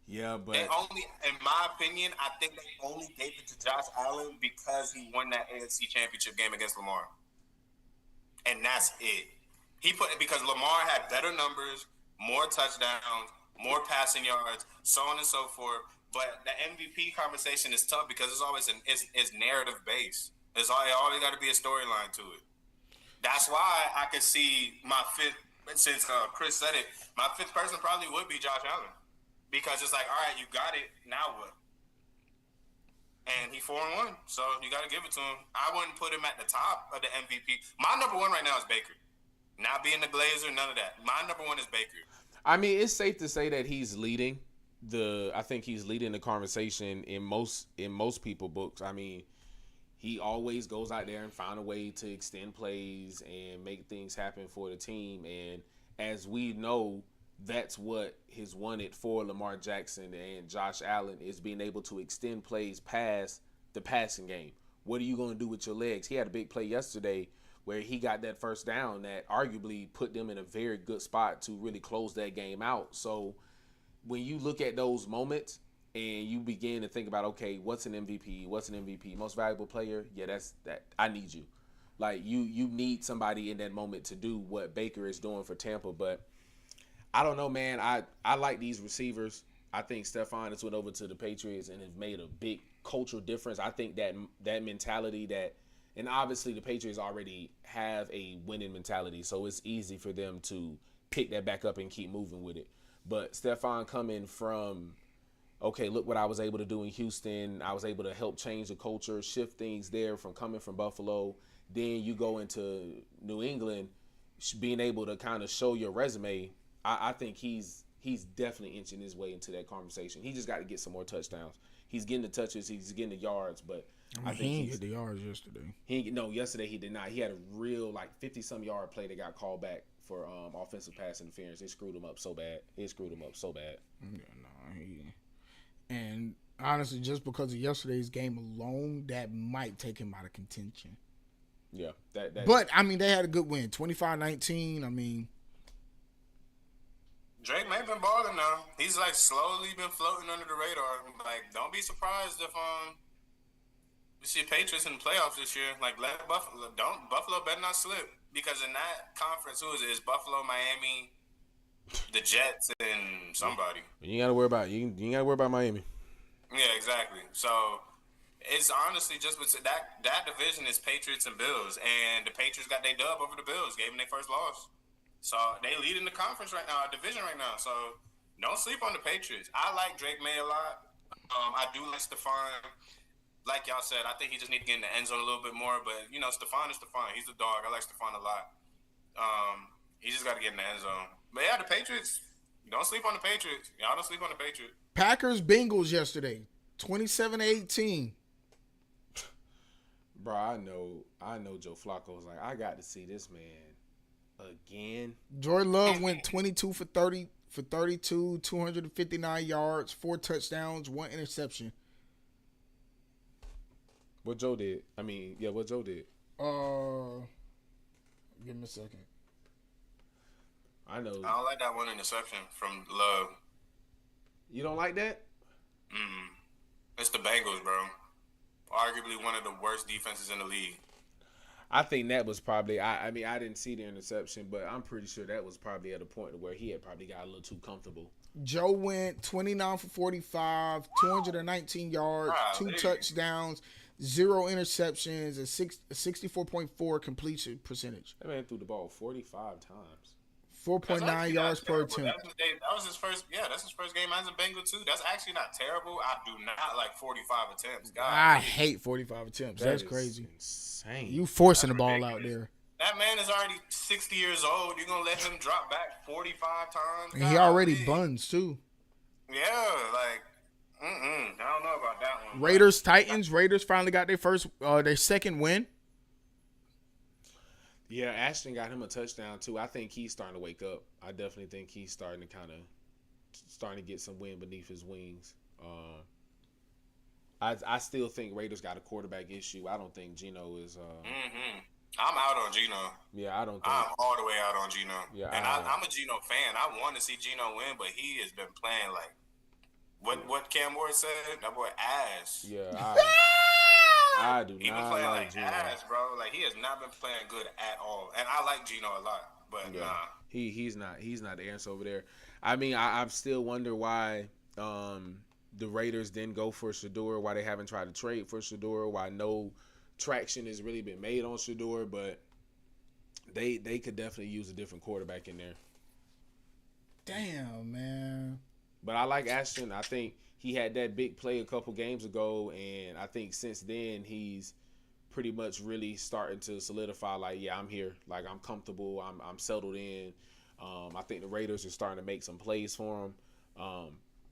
Yeah, but They only, in my opinion, I think they only gave it to Josh Allen because he won that AFC Championship game against Lamar, and that's it. He put it because Lamar had better numbers, more touchdowns, more passing yards, so on and so forth. But the MVP conversation is tough because it's always it's narrative based. There's always got to be a storyline to it. That's why I could see my 5th, since Chris said it, my 5th person probably would be Josh Allen. Because it's like, all right, you got it, now what? And he 4-1, so you got to give it to him. I wouldn't put him at the top of the MVP. My number 1 right now is Baker. Not being the Glazer, none of that. My number 1 is Baker. I mean, it's safe to say that he's leading I think he's leading the conversation in most people books. I mean, he always goes out there and find a way to extend plays and make things happen for the team. And as we know, that's what has won it for Lamar Jackson and Josh Allen, is being able to extend plays past the passing game. What are you going to do with your legs? He had a big play yesterday where he got that first down that arguably put them in a very good spot to really close that game out. So when you look at those moments and you begin to think about, okay, what's an MVP? What's an MVP? Most valuable player? Yeah, that's that. I need you. Like, you need somebody in that moment to do what Baker is doing for Tampa. But I don't know, man. I like these receivers. I think Stephon has went over to the Patriots and has made a big cultural difference. I think that mentality and obviously the Patriots already have a winning mentality, so it's easy for them to pick that back up and keep moving with it. But Stephon coming from, okay, look what I was able to do in Houston. I was able to help change the culture, shift things there from coming from Buffalo. Then you go into New England, being able to kind of show your resume. I think he's definitely inching his way into that conversation. He just got to get some more touchdowns. He's getting the touches, he's getting the yards, but I think he didn't get the yards yesterday. Yesterday he did not. He had a real 50-some yard play that got called back for offensive pass interference. They screwed him up so bad. Yeah, and Honestly, just because of yesterday's game alone, that might take him out of contention. Yeah. But, I mean, they had a good win. 25-19. I mean. Drake may have been balling now. He's like slowly been floating under the radar. Like, don't be surprised if we see Patriots in the playoffs this year. Like, let Buffalo better not slip, because in that conference, who is it? It's Buffalo, Miami, the Jets, and somebody. You gotta worry about you gotta worry about Miami. Yeah, exactly. So it's honestly just that division is Patriots and Bills, and the Patriots got their dub over the Bills, gave them their first loss. So they lead in the conference right now, division right now. So don't sleep on the Patriots. I like Drake May a lot. I do like Stephon. Like y'all said, I think he just need to get in the end zone a little bit more. But you know, Stephon is Stephon. He's the dog. I like Stephon a lot. He just got to get in the end zone. But yeah, the Patriots. Don't sleep on the Patriots. Y'all don't sleep on the Patriots. Packers Bengals yesterday, 27-18. Bro, I know Joe Flacco was like, I got to see this man again. Jordan Love went 22 for 32, 259 yards, 4 touchdowns, 1 interception. What Joe did? What Joe did? Give me a second. I know. I don't like that 1 interception from Love. You don't like that? It's the Bengals, bro. Arguably one of the worst defenses in the league. I think that was probably. I didn't see the interception, but I'm pretty sure that was probably at a point where he had probably got a little too comfortable. Joe went 29 for 45, 219 yards, 2 touchdowns, 0 interceptions, a 64.4 completion percentage. That man threw the ball 45 times. 4.9 yards per attempt. That was his first. Yeah, that's his first game as a Bengal too. That's actually not terrible. I do not like 45 attempts. God, I hate 45 attempts. That's crazy. Insane. You forcing the ball ridiculous out there. That man is already 60 years old. You're gonna let him drop back 45 times? And he already buns too. Yeah, like, I don't know about that one. Raiders Titans. Raiders finally got their second win. Yeah, Ashton got him a touchdown too. I think he's starting to wake up. I definitely think he's starting to get some wind beneath his wings. I still think Raiders got a quarterback issue. I don't think Geno is. I'm out on Geno. Yeah, I don't. I'm all the way out on Geno. Yeah, and I'm a Geno fan. I want to see Geno win, but he has been playing like what Cam Ward said. That boy ass. Yeah, I do He been not playing like Geno. ass, bro. Like, he has not been playing good at all. And I like Geno a lot, but Yeah. nah. He's not the answer over there. I mean, I still wonder why the Raiders didn't go for Shador, why they haven't tried to trade for Shador, why no traction has really been made on Shador, but they could definitely use a different quarterback in there. Damn, man. But I like Ashton. I think he had that big play a couple games ago, and I think since then he's pretty much really starting to solidify, like, yeah, I'm here. Like, I'm comfortable. I'm settled in. I think the Raiders are starting to make some plays for him.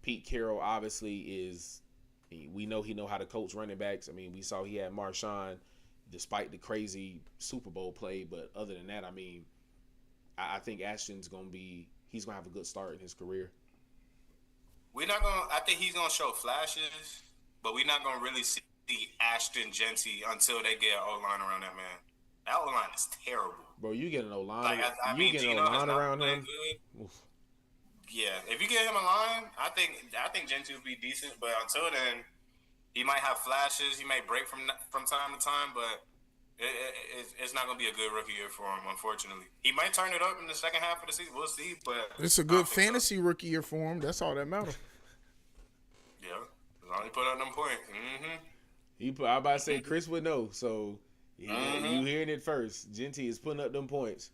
Pete Carroll obviously is – we know he know how to coach running backs. I mean, we saw he had Marshawn despite the crazy Super Bowl play. But other than that, I mean, I think Ashton's going to be – he's going to have a good start in his career. I think he's going to show flashes, but we're not going to really see Ashton Genty until they get an O-line around that man. That O-line is terrible. Bro, you get an O-line. Like, you get an O-line around him. Yeah, if you get him a line, I think Genty will be decent. But until then, he might have flashes. He might break from time to time, but it's not going to be a good rookie year for him, unfortunately. He might turn it up in the second half of the season. We'll see, but it's a good fantasy rookie year for him. That's all that matters. Yeah, as long as he put up them points. I about to say Chris would know, so you hearing it first. Genty is putting up them points.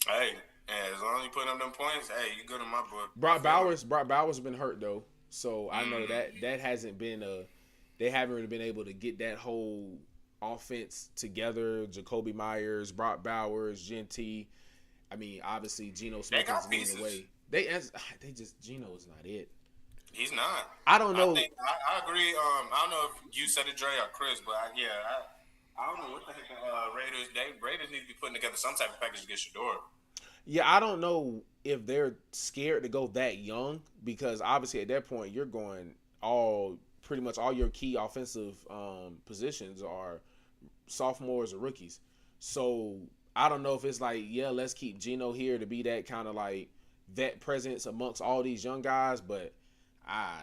Hey, as long as you put up them points, hey, you good in my book. Brock Bowers been hurt though, so I know that hasn't been they haven't really been able to get that whole offense together. Jacoby Myers, Brock Bowers, Genty. I mean, obviously Geno Smith is leading the way. Geno is not it. He's not. I don't know. I agree. I don't know if you said it, Dre, or Chris, but I don't know what the heck. Raiders need to be putting together some type of package to get Shador. Yeah, I don't know if they're scared to go that young, because obviously at that point you're going pretty much all your key offensive positions are sophomores or rookies. So I don't know if it's like, yeah, let's keep Geno here to be that kind of like vet presence amongst all these young guys, but I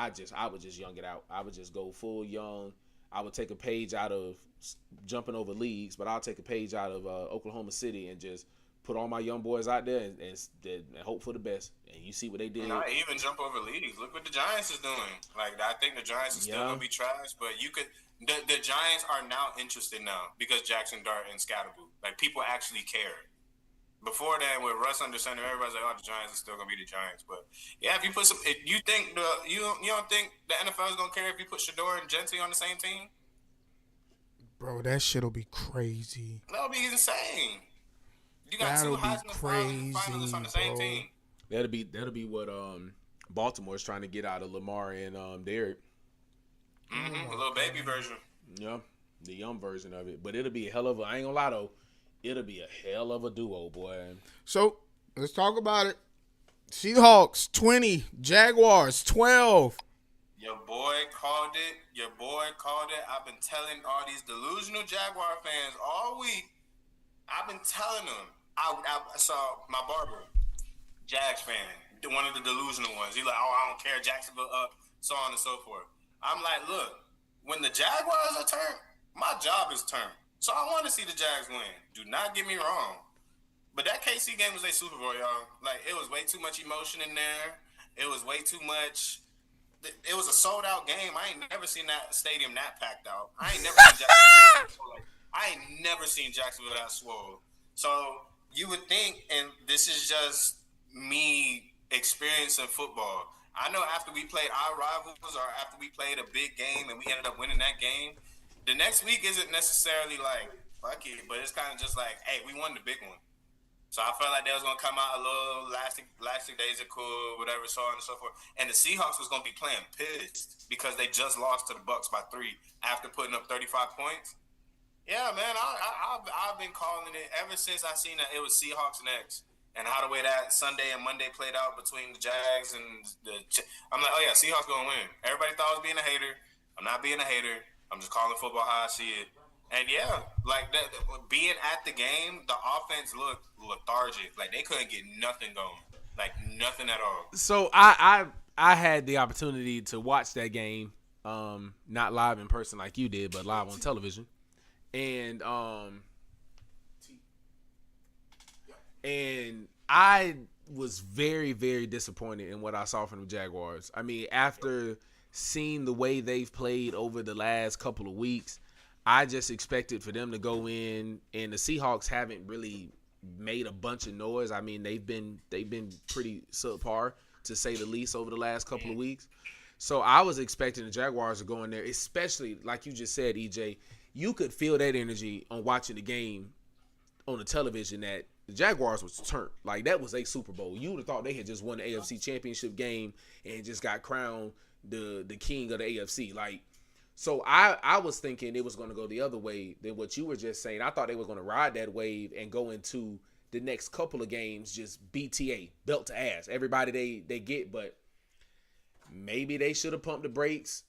would just young it out. I would just go full young. I would take a page out of jumping over leagues, but I'll take a page out of Oklahoma City and just put all my young boys out there and hope for the best. And you see what they did. Not even jump over leagues. Look what the Giants is doing. Like, I think the Giants are still gonna be trash, but you could. The Giants are now interested now because Jackson Dart and Scatterboo. Like, people actually care. Before then, with Russ under center, everybody's like, "Oh, the Giants are still gonna be the Giants." But yeah, if you put some, if you think you don't think the NFL is gonna care if you put Shador and Gentry on the same team? Bro, that shit'll be crazy. That'll be insane. You got two Heisman finalists on the same team. That'll be what Baltimore's trying to get out of Lamar and Derek. A little baby version. Yeah, the young version of it. But it'll be a hell of a. I ain't gonna lie though. It'll be a hell of a duo, boy. So let's talk about it. Seahawks 20, Jaguars 12. Your boy called it. I've been telling all these delusional Jaguar fans all week. I've been telling them. I saw my barber, Jags fan, one of the delusional ones. He's like, "Oh, I don't care, Jacksonville up," so on and so forth. I'm like, look, when the Jaguars are turned, my job is turned. So I want to see the Jags win. Do not get me wrong. But that KC game was a Super Bowl, y'all. Like, it was way too much emotion in there. It was way too much. It was a sold-out game. I ain't never seen that stadium that packed out. I ain't never seen Jacksonville that swole. So you would think, and this is just me experiencing football. I know after we played our rivals or after we played a big game and we ended up winning that game, the next week isn't necessarily like, fuck it, but it's kind of just like, hey, we won the big one. So I felt like they was going to come out a little last days are cool, whatever, so on and so forth. And the Seahawks was going to be playing pissed because they just lost to the Bucs by 3 after putting up 35 points. Yeah, man, I've been calling it ever since I seen that it was Seahawks next. And how the way that Sunday and Monday played out between the Jags and I'm like, oh yeah, Seahawks gonna win. Everybody thought I was being a hater. I'm not being a hater. I'm just calling football how I see it. And yeah, like that, being at the game, the offense looked lethargic. Like they couldn't get nothing going. Like nothing at all. So I had the opportunity to watch that game, not live in person like you did, but live on television. And I was very, very disappointed in what I saw from the Jaguars. I mean, after seeing the way they've played over the last couple of weeks, I just expected for them to go in, and the Seahawks haven't really made a bunch of noise. I mean, they've been pretty subpar, to say the least, over the last couple of weeks. So I was expecting the Jaguars to go in there, especially like you just said, EJ. You could feel that energy on watching the game on the television that the Jaguars was turned. Like, that was a Super Bowl. You would have thought they had just won the AFC Championship game and just got crowned the king of the AFC. Like, so I was thinking it was going to go the other way than what you were just saying. I thought they were going to ride that wave and go into the next couple of games just BTA, belt to ass. Everybody they get, but maybe they should have pumped the brakes,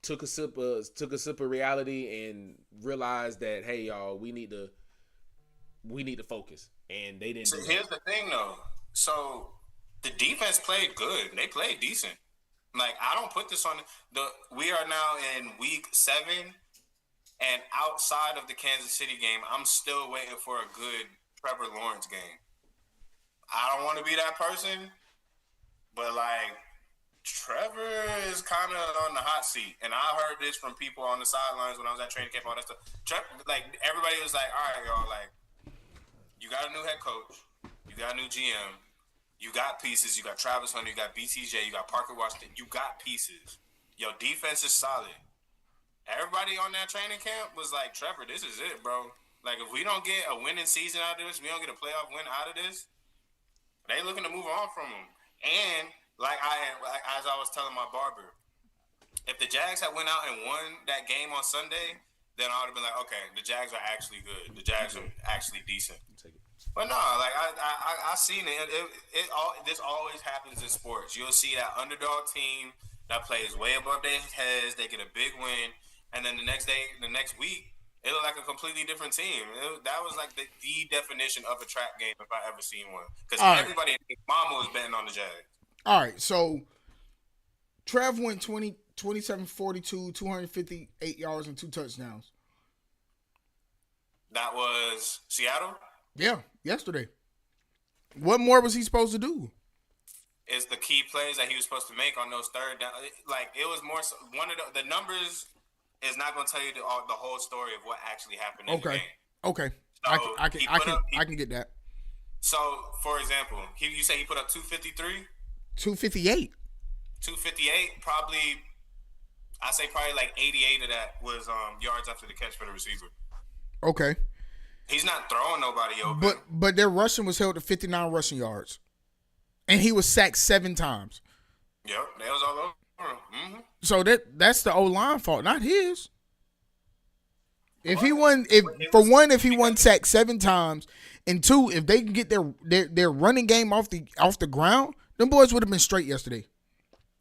took a sip of reality, and realized that, hey, y'all, we need to focus. And they didn't. So here's the thing, though. So the defense played good. They played decent. Like, I don't put this on we are now in week 7, and outside of the Kansas City game, I'm still waiting for a good Trevor Lawrence game. I don't want to be that person, but like, Trevor is kind of on the hot seat, and I heard this from people on the sidelines when I was at training camp, all that stuff. Like, everybody was like, all right, y'all, like, you got a new head coach, you got a new GM, you got pieces, you got Travis Hunter, you got BTJ, you got Parker Washington, you got pieces. Your defense is solid. Everybody on that training camp was like, Trevor, this is it, bro. Like, if we don't get a winning season out of this, we don't get a playoff win out of this, they looking to move on from him. And as I was telling my barber, if the Jags had went out and won that game on Sunday, then I would have been like, okay, the Jags are actually good. The Jags are actually decent. But no, like I seen it. This always happens in sports. You'll see that underdog team that plays way above their heads. They get a big win, and then the next week, it looked like a completely different team. That was like the definition of a trap game if I ever seen one. Because everybody, mama was betting on the Jags. All right, so Trev went 27-42, 258 yards and 2 touchdowns. That was Seattle? Yeah, yesterday. What more was he supposed to do? Is the key plays that he was supposed to make on those third down. Like, it was more so, one of the numbers is not going to tell you the whole story of what actually happened in the game. Okay. So I can get that. So, for example, you say he put up 253? 258. 258, probably, I say probably like 88 of that was yards after the catch for the receiver. Okay. He's not throwing nobody open. But their rushing was held to 59 rushing yards. And he was sacked 7 times. Yep, that was all over. Mm-hmm. So that's the O-line fault, not his. If he wasn't sacked 7 times, and 2, if they can get their running game off the ground, them boys would have been straight yesterday.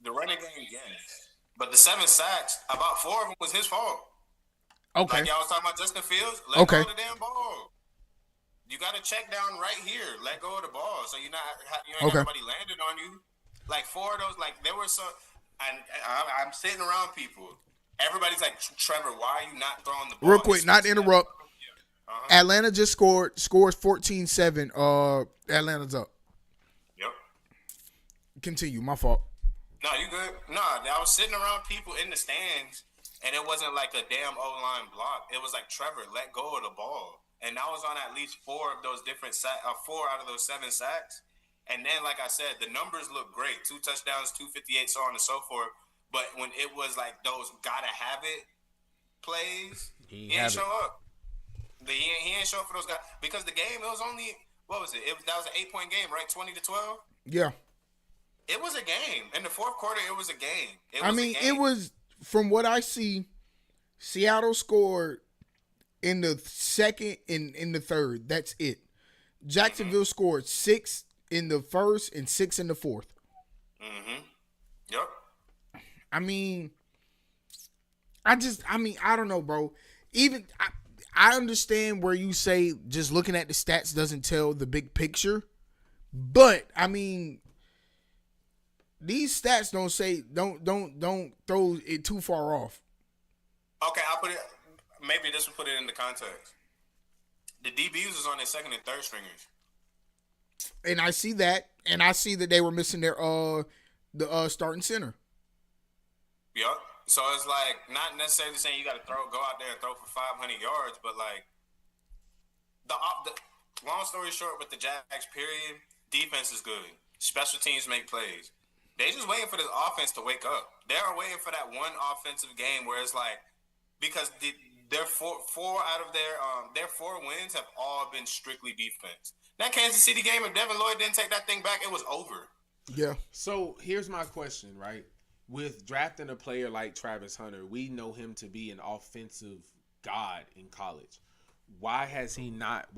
The running game, yes. But the 7 sacks, about 4 of them was his fault. Okay. Like y'all was talking about Justin Fields, let go of the damn ball. You got to check down right here. Let go of the ball, so you ain't got nobody landing on you. Like 4 of those, like there were some. And I'm sitting around people. Everybody's like, Trevor, why are you not throwing the ball? Real quick, not to interrupt. Atlanta just scores 14-7. Atlanta's up. Yep. Continue. My fault. No, you good. No, I was sitting around people in the stands, and it wasn't like a damn O-line block. It was like, Trevor, let go of the ball. And I was on at least 4 of those 4 out of those 7 sacks. And then, like I said, the numbers look great. 2 touchdowns, 258, so on and so forth. But when it was like those gotta have it plays, he ain't show up. He ain't show up for those guys. Because the game, it was only, what was it? That was an 8-point game, right? 20-12? Yeah. It was a game. In the fourth quarter, it was a game. It was, from what I see, Seattle scored in the second and in the third. That's it. Jacksonville scored 6 in the first and 6 in the fourth. Mm-hmm. Yep. I don't know, bro. Even I understand where you say just looking at the stats doesn't tell the big picture. But these stats don't throw it too far off. Okay, I'll put it. Maybe this will put it into context. The DBs was on their second and third stringers. And I see that, and I see that they were missing their starting center. Yep. So it's like not necessarily saying you got to go out there and throw for 500 yards, but like the long story short with the Jags period, defense is good. Special teams make plays. They just waiting for this offense to wake up. They are waiting for that one offensive game where it's like, because their four out of their 4 wins have all been strictly defense. That Kansas City game, if Devin Lloyd didn't take that thing back, it was over. Yeah. So here's my question, right? With drafting a player like Travis Hunter, we know him to be an offensive god in college. Why has he not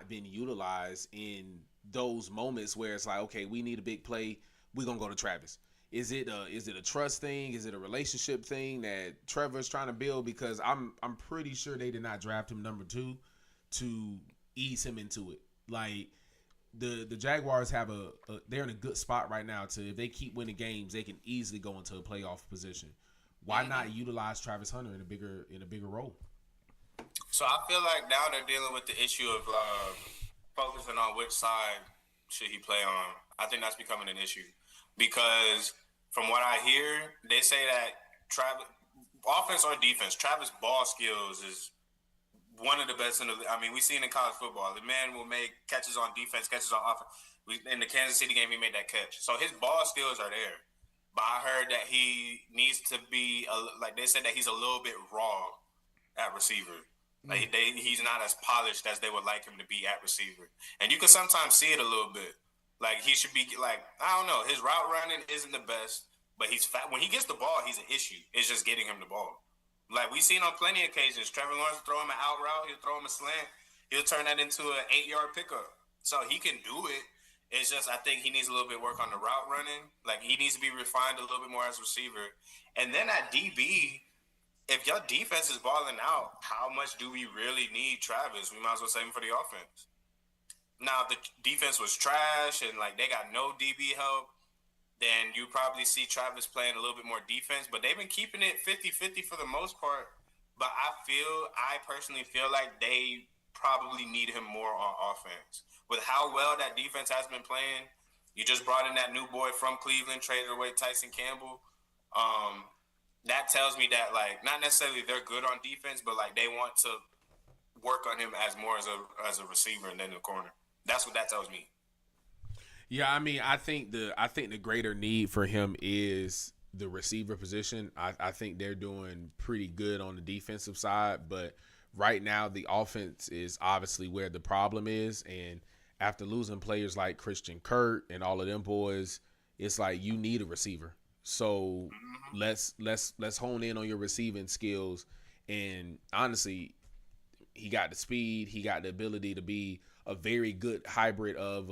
been utilized in those moments where it's like, okay, we need a big play, we're gonna go to Travis? Is it a trust thing? Is it a relationship thing that Trevor's trying to build? Because I'm pretty sure they did not draft him number 2 to ease him into it. Like the Jaguars have they're in a good spot right now to, if they keep winning games, they can easily go into a playoff position. Why not utilize Travis Hunter in a bigger role? So I feel like now they're dealing with the issue of focusing on which side should he play on. I think that's becoming an issue because from what I hear, they say that Travis, offense or defense, Travis' ball skills is one of the best in the. We've seen in college football, the man will make catches on defense, catches on offense. In the Kansas City game, he made that catch. So his ball skills are there. But I heard that he needs to be, like they said that he's a little bit raw at receiver. Like he's not as polished as they would like him to be at receiver. And you can sometimes see it a little bit. Like he should be like, I don't know, his route running isn't the best, but he's fat. When he gets the ball, he's an issue. It's just getting him the ball. Like we've seen on plenty of occasions, Trevor Lawrence will throw him an out route, he'll throw him a slant, he'll turn that into an 8-yard pickup. So he can do it. It's just I think he needs a little bit of work on the route running. Like he needs to be refined a little bit more as a receiver. And then at DB, if your defense is balling out, how much do we really need Travis? We might as well save him for the offense. Now, if the defense was trash and like they got no DB help, then you probably see Travis playing a little bit more defense. But they've been keeping it 50-50 for the most part. But I personally feel like they probably need him more on offense. With how well that defense has been playing, you just brought in that new boy from Cleveland, traded away Tyson Campbell. That tells me that, like, not necessarily they're good on defense, but like they want to work on him as more as a receiver and then the corner. That's what that tells me. Yeah, I mean, I think the greater need for him is the receiver position. I think they're doing pretty good on the defensive side, but right now the offense is obviously where the problem is. And after losing players like Christian Kirk and all of them boys, it's like you need a receiver. So let's hone in on your receiving skills. And honestly, he got the speed, he got the ability to be a very good hybrid of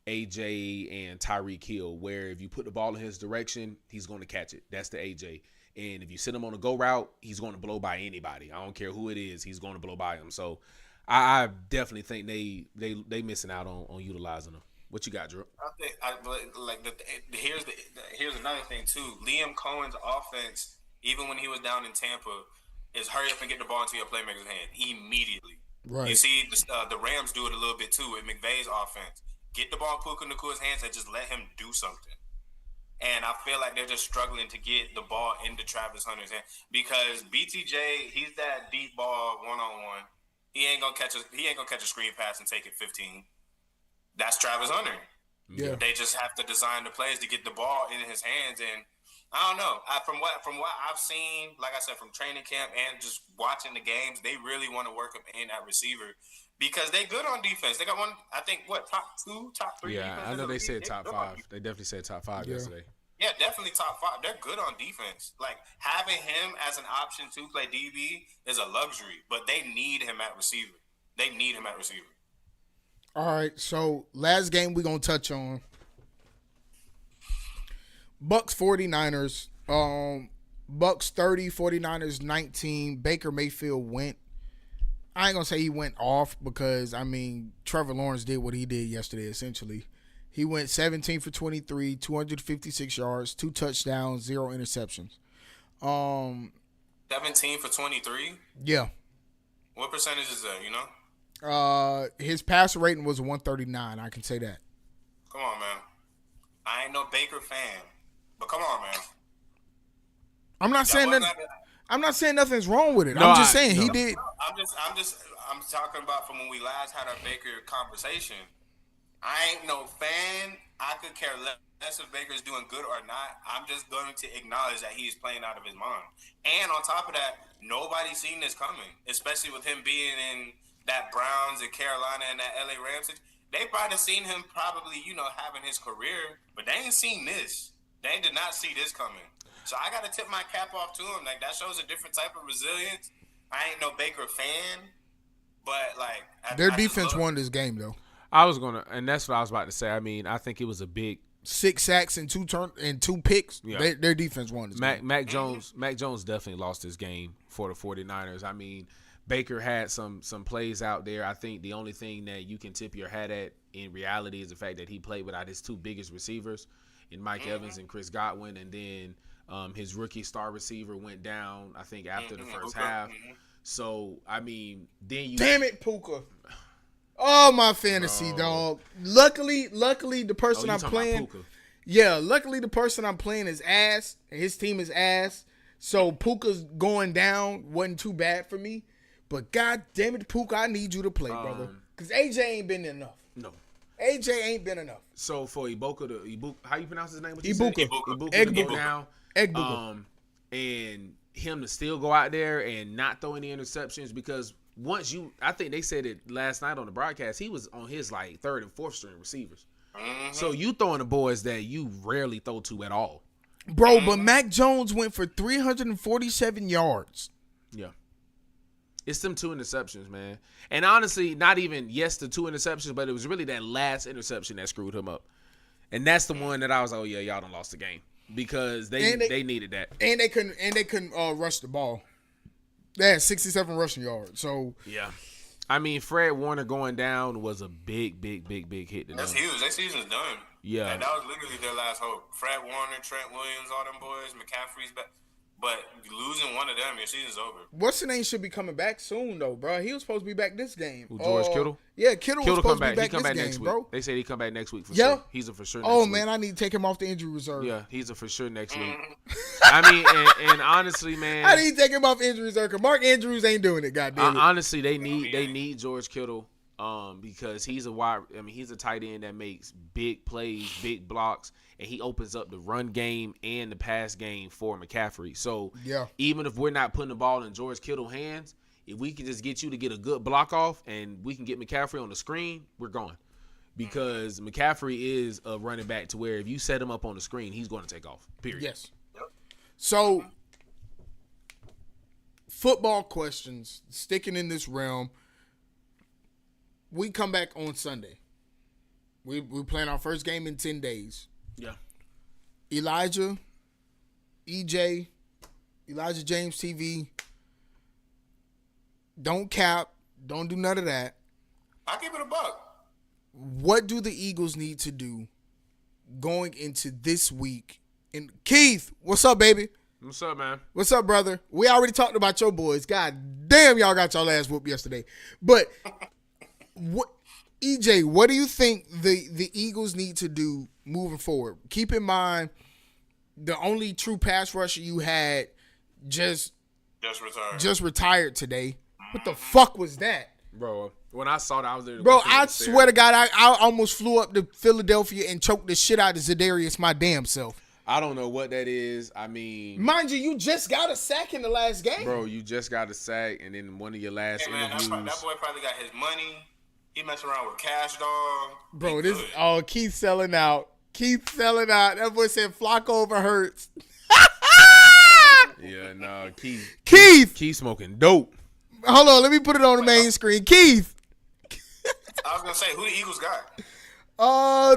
AJ and Tyreek Hill, where if you put the ball in his direction, he's going to catch it. That's the AJ. And if you sit him on a go route, he's going to blow by anybody. I don't care who it is, he's going to blow by him. So I definitely think they missing out on utilizing him. What you got, Drew? Here's another thing too. Liam Cohen's offense, even when he was down in Tampa, is hurry up and get the ball into your playmaker's hand immediately. Right. You see, the Rams do it a little bit too with McVay's offense. Get the ball in Puka Nakua's hands and just let him do something. And I feel like they're just struggling to get the ball into Travis Hunter's hand because BTJ, he's that deep ball one-on-one. He ain't gonna catch a screen pass and take it 15. That's Travis Hunter. Yeah. They just have to design the plays to get the ball in his hands. And I don't know. From what I've seen, like I said, from training camp and just watching the games, they really want to work him in at receiver because they good on defense. They got one, I think, top 2, top 3. Yeah, I know they said top 5. They definitely said top 5 yesterday. Yeah, definitely top 5. They're good on defense. Like, having him as an option to play DB is a luxury, but they need him at receiver. All right, so last game we're going to touch on. Bucks 49ers. Bucks 30, 49ers 19. Baker Mayfield went. I ain't going to say he went off because, I mean, Trevor Lawrence did what he did yesterday, essentially. He went 17 for 23, 256 yards, 2 touchdowns, 0 interceptions. 17 for 23? Yeah. What percentage is that, you know? His passer rating was 139. I can say that. Come on, man. I ain't no Baker fan, but come on, man. I'm not saying nothing's wrong with it. I'm just saying he did. I'm talking about from when we last had our Baker conversation. I ain't no fan. I could care less if Baker's doing good or not. I'm just going to acknowledge that he's playing out of his mind. And on top of that, nobody's seen this coming, especially with him being in that Browns and Carolina and that LA Rams. They probably seen him having his career, but they ain't seen this. They did not see this coming. So I got to tip my cap off to him. Like, that shows a different type of resilience. I ain't no Baker fan, but like their defense won this game though. And that's what I was about to say. I mean, I think it was a big 6 sacks and 2 picks. Yeah. Their defense won this game. Mac Jones definitely lost this game for the 49ers. I mean, Baker had some plays out there. I think the only thing that you can tip your hat at in reality is the fact that he played without his 2 biggest receivers in Mike Evans and Chris Godwin, and then his rookie star receiver went down, I think, after the first half. So, I mean, then damn it, Puka. Oh, my fantasy, dog. Luckily, the person I'm playing. Yeah, luckily the person I'm playing is ass. And his team is ass. So Puka's going down wasn't too bad for me. But god damn it, Puka, I need you to play, brother. Because AJ ain't been enough. No. AJ ain't been enough. So for Ibuka, how you pronounce his name? Ibuka to go down. And him to still go out there and not throw any interceptions, because I think they said it last night on the broadcast, he was on his like 3rd and 4th string receivers. So you throwing the boys that you rarely throw to at all. Bro, but Mac Jones went for 347 yards. Yeah. It's them 2 interceptions, man. And honestly, not even, the 2 interceptions, but it was really that last interception that screwed him up. And that's the one that I was like, oh, yeah, y'all done lost the game. Because they needed that. And they couldn't rush the ball. They had 67 rushing yards. So yeah. I mean, Fred Warner going down was a big hit to them. That's huge. Their season's done. Yeah. And that was literally their last hope. Fred Warner, Trent Williams, all them boys, McCaffrey's back. But losing one of them, your season's over. What's the name should be coming back soon, though, bro. He was supposed to be back this game. Who, George Kittle? Yeah, Kittle was supposed to be back He come this back game, next week. bro. They say he come back next week for sure. He's a for sure next week. Oh, man, I need to take him off the injury reserve. Yeah, he's a for sure next week. I mean, and honestly, man. I need to take him off injury reserve because Mark Andrews ain't doing it, goddamn it. Honestly, they need George Kittle because he's a tight end that makes big plays, big blocks, and he opens up the run game and the pass game for McCaffrey. So even if we're not putting the ball in George Kittle's hands, if we can just get you to get a good block off and we can get McCaffrey on the screen, we're going. Because McCaffrey is a running back to where if you set him up on the screen, he's going to take off, period. Yes. So, football questions, sticking in this realm. We come back on Sunday. We playing our first game in 10 days. Yeah. Elijah James TV. Don't cap. Don't do none of that. I'll give it a buck. What do the Eagles need to do going into this week? And Keith, what's up, baby? What's up, man? What's up, brother? We already talked about your boys. God damn, y'all got y'all ass whooped yesterday. But what, EJ, what do you think the Eagles need to do moving forward? Keep in mind, the only true pass rusher you had just retired today. What the fuck was that? Bro, when I saw that, I was there. Bro, I swear to God, I almost flew up to Philadelphia and choked the shit out of Za'Darius my damn self. I don't know what that is. I mean, mind you just got a sack in the last game. Bro, you just got a sack, and then one of your last interviews. That boy probably got his money. He messing around with Cash Dog. Bro, Keith selling out. That boy said Flacco over Hurts. Yeah, no, Keith smoking dope. Hold on, let me put it on the main screen. Keith. I was gonna say, who the Eagles got?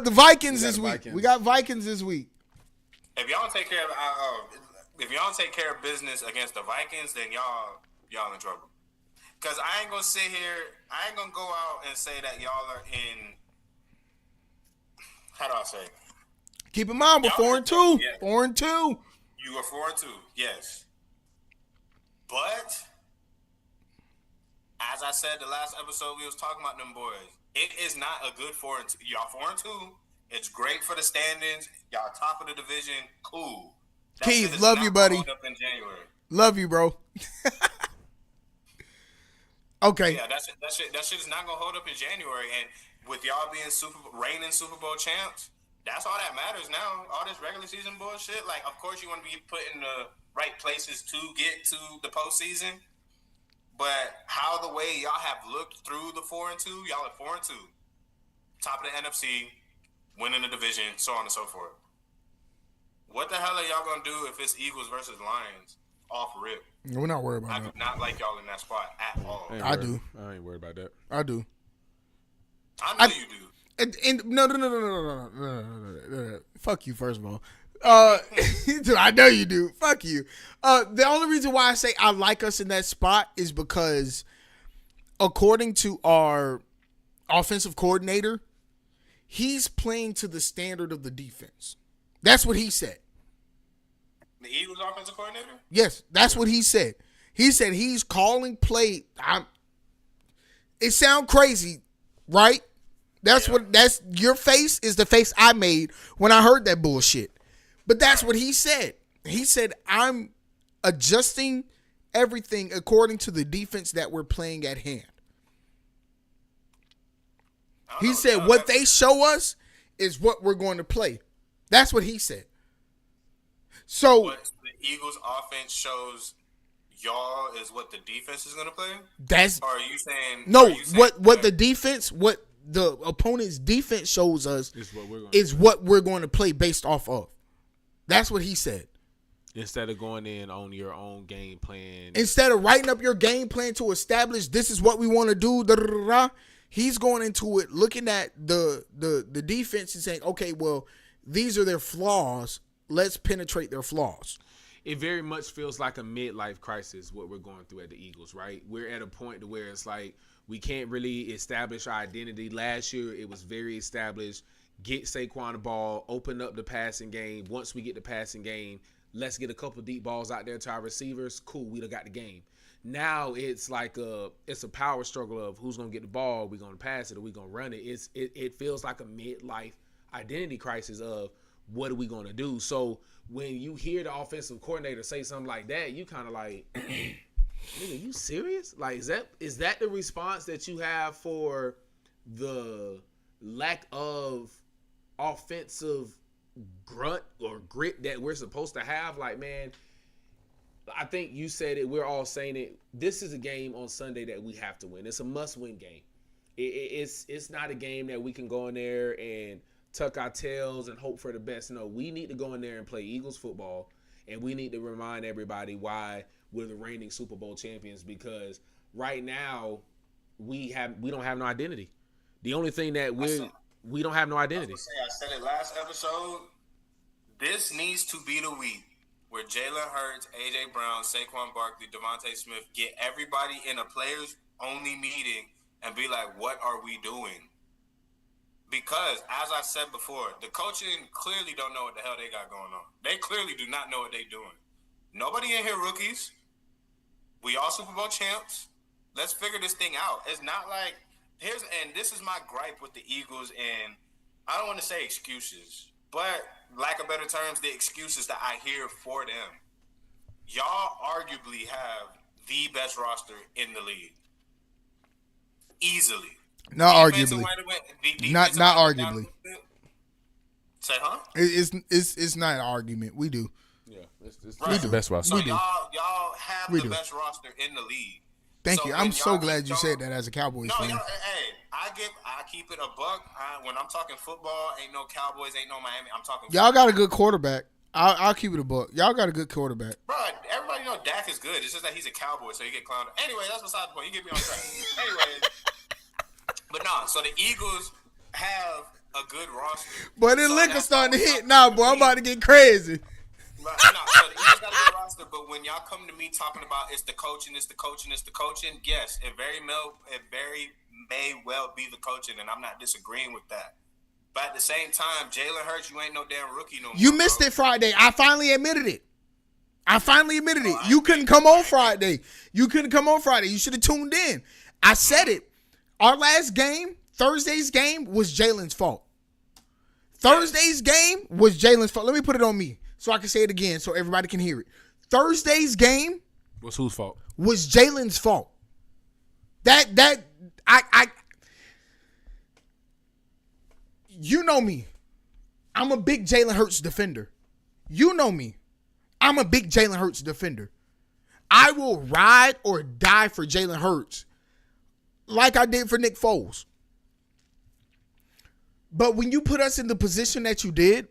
The Vikings this week. We got Vikings this week. If y'all don't take care of business against the Vikings, then y'all in trouble. Cause I ain't gonna sit here. I ain't gonna go out and say that y'all are in. How do I say? Keep in mind, we're 4-2. Yeah. 4-2. You are 4-2. Yes. But as I said the last episode, we was talking about them boys. It is not a good 4-2. Y'all 4-2. It's great for the standings. Y'all top of the division. Cool. Keith, love you, buddy. Up in January. Love you, bro. Okay. Yeah, that shit is not gonna hold up in January. And with y'all being reigning Super Bowl champs, that's all that matters now. All this regular season bullshit. Like, of course, you want to be put in the right places to get to the postseason. But how the way y'all have looked through the 4-2, y'all are 4-2, top of the NFC, winning the division, so on and so forth. What the hell are y'all gonna do if it's Eagles versus Lions off rip? We're not worried about that. I do not like y'all in that spot at all. I do. I ain't worried about that. I do. I know you do. And no. Fuck you, first of all. I know you do. Fuck you. The only reason why I say I like us in that spot is because, according to our offensive coordinator, he's playing to the standard of the defense. That's what he said. The Eagles offensive coordinator? Yes, that's what he said. He said he's calling play. It sounds crazy, right? That's your face is the face I made when I heard that bullshit. But that's what he said. He said, I'm adjusting everything according to the defense that we're playing at hand. He said what they show us is what we're going to play. That's what he said. So what the Eagles offense shows y'all is what the defense is going to play? Or are you saying what the defense, what the opponent's defense shows us is what we're going to play based off of. That's what he said. Instead of going in on your own game plan. Instead of writing up your game plan to establish this is what we want to do, he's going into it looking at the defense and saying, okay, well, these are their flaws. Let's penetrate their flaws. It very much feels like a midlife crisis, what we're going through at the Eagles, right? We're at a point to where it's like we can't really establish our identity. Last year, it was very established. Get Saquon the ball, open up the passing game. Once we get the passing game, let's get a couple deep balls out there to our receivers. Cool, we done got the game. Now it's like it's a power struggle of who's gonna get the ball. Are we gonna pass it? Are we gonna run it? It feels like a midlife identity crisis of what are we gonna do? So when you hear the offensive coordinator say something like that, you kind of like, nigga, you serious? Like, is that the response that you have for the lack of offensive grunt or grit that we're supposed to have? Like, man, I think you said it. We're all saying it. This is a game on Sunday that we have to win. It's a must-win game. It's not a game that we can go in there and tuck our tails and hope for the best. No, we need to go in there and play Eagles football, and we need to remind everybody why we're the reigning Super Bowl champions, because right now we don't have no identity. The only thing that we don't have no identity. I said it last episode. This needs to be the week where Jalen Hurts, AJ Brown, Saquon Barkley, Devontae Smith get everybody in a players only meeting and be like, what are we doing? Because, as I said before, the coaching clearly don't know what the hell they got going on. They clearly do not know what they're doing. Nobody in here rookies. We all Super Bowl champs. Let's figure this thing out. It's not like, and this is my gripe with the Eagles, and I don't want to say excuses, but lack of better terms, the excuses that I hear for them. Y'all arguably have the best roster in the league. Easily. Not arguably. Not arguably. Say, huh? It's not an argument. We do. Yeah, it's the best roster. So y'all have the best roster in the league. Thank you. I'm so glad you said that as a Cowboys fan. Hey, I keep it a buck. When I'm talking football, ain't no Cowboys, ain't no Miami. I'm talking Y'all got a good quarterback. I'll keep it a buck. Y'all got a good quarterback. Bro, everybody know Dak is good. It's just that he's a Cowboy, so you get clowned. Anyway, that's beside the point. You get me on track. Anyway. But no, so the Eagles have a good roster. Boy, this liquor starting to hit now, boy. I'm about to get crazy. So the Eagles got a good roster, but when y'all come to me talking about it's the coaching, yes, it very may well be the coaching, and I'm not disagreeing with that. But at the same time, Jalen Hurts, you ain't no damn rookie no more. You missed it Friday. I finally admitted it. You couldn't come on Friday. You should have tuned in. I said it. Our last game, Thursday's game, was Jalen's fault. Thursday's game was Jalen's fault. Let me put it on me so I can say it again so everybody can hear it. Thursday's game was whose fault? Was Jalen's fault. You know me. I'm a big Jalen Hurts defender. You know me. I'm a big Jalen Hurts defender. I will ride or die for Jalen Hurts like I did for Nick Foles. But when you put us in the position that you did,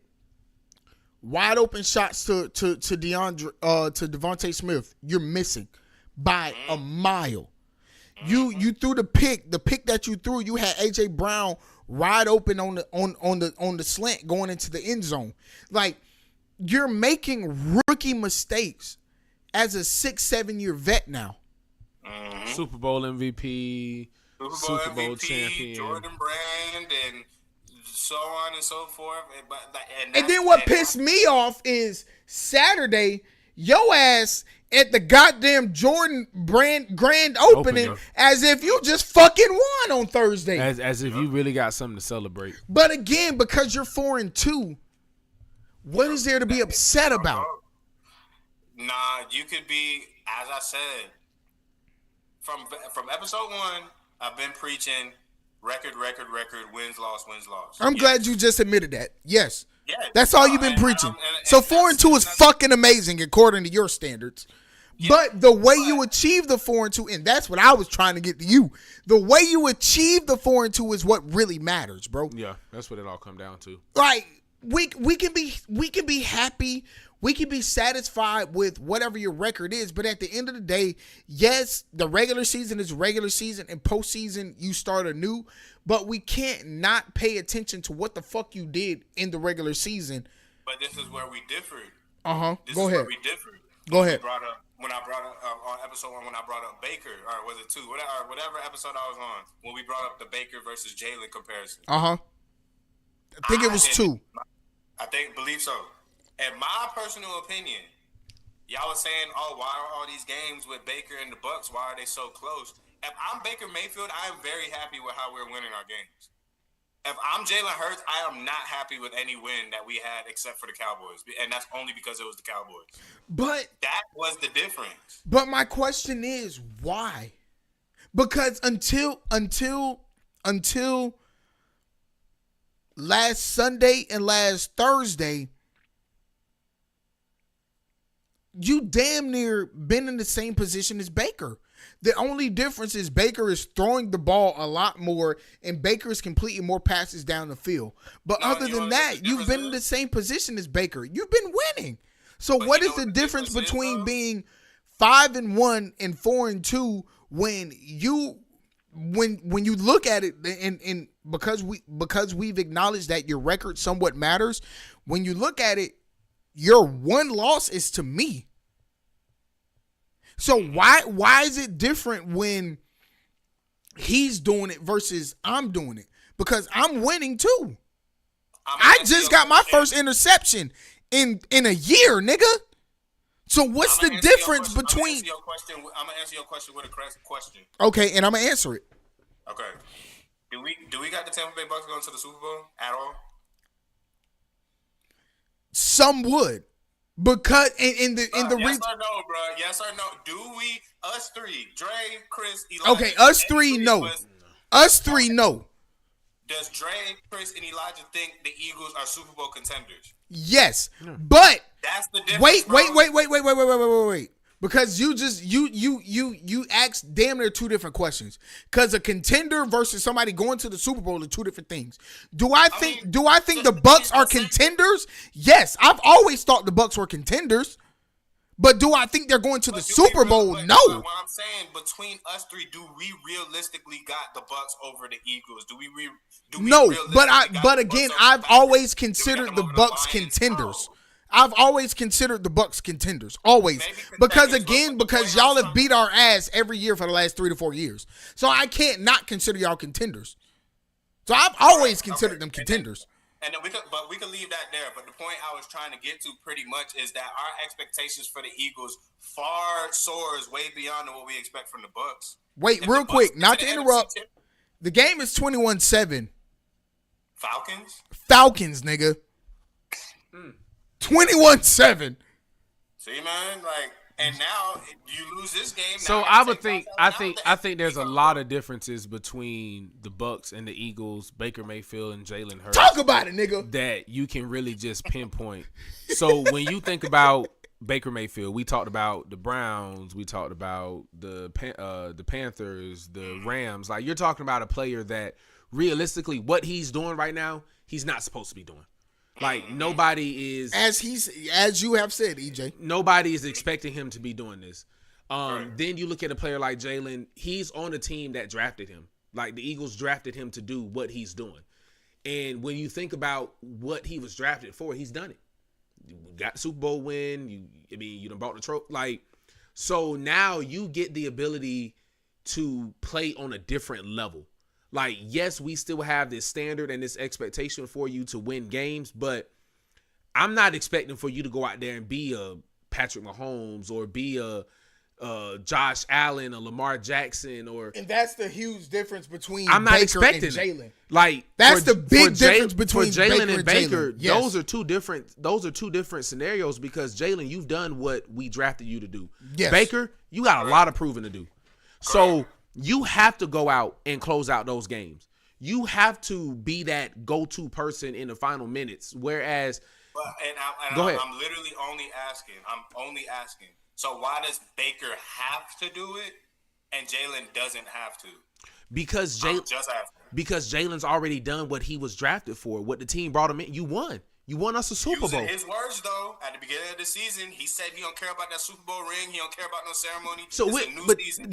wide open shots to Devontae Smith, you're missing by a mile. You threw the pick that you threw, you had AJ Brown wide open on the slant going into the end zone. Like, you're making rookie mistakes as a 6-7 year vet now. Super Bowl MVP, Super Bowl champion, Jordan Brand, and so on and so forth. And then what pissed me off is Saturday, your ass at the goddamn Jordan Brand grand opening as if you just fucking won on Thursday. As if you really got something to celebrate. But again, because you're 4-2, what is there to be upset about? Nah, you could be, as I said, from episode 1, I've been preaching record, wins, loss. I'm glad you just admitted that. Yes. Yeah, that's all you've been preaching. So 4-2 is fucking amazing according to your standards. Yeah, but the way you achieve the 4-2, and that's what I was trying to get to you. The way you achieve the 4-2 is what really matters, bro. Yeah, that's what it all come down to. Like we can be happy We can be satisfied with whatever your record is, but at the end of the day, yes, the regular season is regular season, and postseason you start anew. But we can't not pay attention to what the fuck you did in the regular season. But this is where we differed. Go ahead. Where we differed. Go ahead. When I brought up on episode 1, when I brought up Baker, or was it 2? Whatever episode I was on, when we brought up the Baker versus Jalen comparison. I think it was 2. Believe so. In my personal opinion, y'all was saying, "Oh, why are all these games with Baker and the Bucks? Why are they so close?" If I'm Baker Mayfield, I am very happy with how we're winning our games. If I'm Jalen Hurts, I am not happy with any win that we had except for the Cowboys, and that's only because it was the Cowboys. But that was the difference. But my question is why? Because until last Sunday and last Thursday, you damn near been in the same position as Baker. The only difference is Baker is throwing the ball a lot more, and Baker is completing more passes down the field. But other than that, you've been in the same position as Baker. You've been winning. So what is the difference between being 5-1 and 4-2 when you look at it, and because we've acknowledged that your record somewhat matters, when you look at it, your one loss is to me. So why is it different when he's doing it versus I'm doing it? Because I'm winning too. I just got my first interception in a year, nigga. So what's the difference between? I'm gonna answer your question with a question. Okay, and I'm gonna answer it. Okay. Do we got the Tampa Bay Bucks going to the Super Bowl at all? Some would. Because in the yes or no, bro? Yes or no? Do we? Us three, Dre, Chris, Elijah. Okay, us three, no. Us three, no. Does Dre, Chris, and Elijah think the Eagles are Super Bowl contenders? Yes, but that's the difference. Wait. Because you asked damn near two different questions. Because a contender versus somebody going to the Super Bowl are two different things. Do I think the Bucks are contenders? Yes, I've always thought the Bucks were contenders. But do I think they're going to the Super Bowl? No. What I'm saying, between us three, do we realistically got the Bucks over the Eagles? No, but again, I've always considered the Bucks contenders. I've always considered the Bucks contenders. Always. Because y'all have beat our ass every year for the last 3 to 4 years. So I can't not consider y'all contenders. So I've always considered them contenders. And then we could leave that there. But the point I was trying to get to pretty much is that our expectations for the Eagles far soars way beyond what we expect from the Bucks. Wait, real quick, not to interrupt. The game is 21-7. Falcons, nigga. 21-7. See, man, and now you lose this game. So I think there's a lot of differences between the Bucks and the Eagles, Baker Mayfield and Jalen Hurts. Talk about it, nigga. That you can really just pinpoint. So when you think about Baker Mayfield, we talked about the Browns, we talked about the Panthers, the Rams. Like, you're talking about a player that realistically, what he's doing right now, he's not supposed to be doing. Like, nobody is, as you have said, EJ. Nobody is expecting him to be doing this. Then you look at a player like Jalen. He's on a team that drafted him. Like, the Eagles drafted him to do what he's doing. And when you think about what he was drafted for, he's done it. You got Super Bowl win. You done brought the trophy. Like, so now you get the ability to play on a different level. Like, yes, we still have this standard and this expectation for you to win games, but I'm not expecting for you to go out there and be a Patrick Mahomes or be a Josh Allen or Lamar Jackson and that's the huge difference between I'm not Baker expecting and Jalen. Like, that's the big difference between Jalen and Baker. Yes. Those are two different scenarios because Jalen, you've done what we drafted you to do. Yes. Baker, you got a lot of proving to do. So you have to go out and close out those games. You have to be that go-to person in the final minutes. Whereas, go ahead. I'm literally only asking. So why does Baker have to do it and Jalen doesn't have to? Because Jalen's already done what he was drafted for. What the team brought him in, you won. You won us a Super Bowl. Using his words, though, at the beginning of the season, he said he don't care about that Super Bowl ring. He don't care about no ceremony. So it's a new season.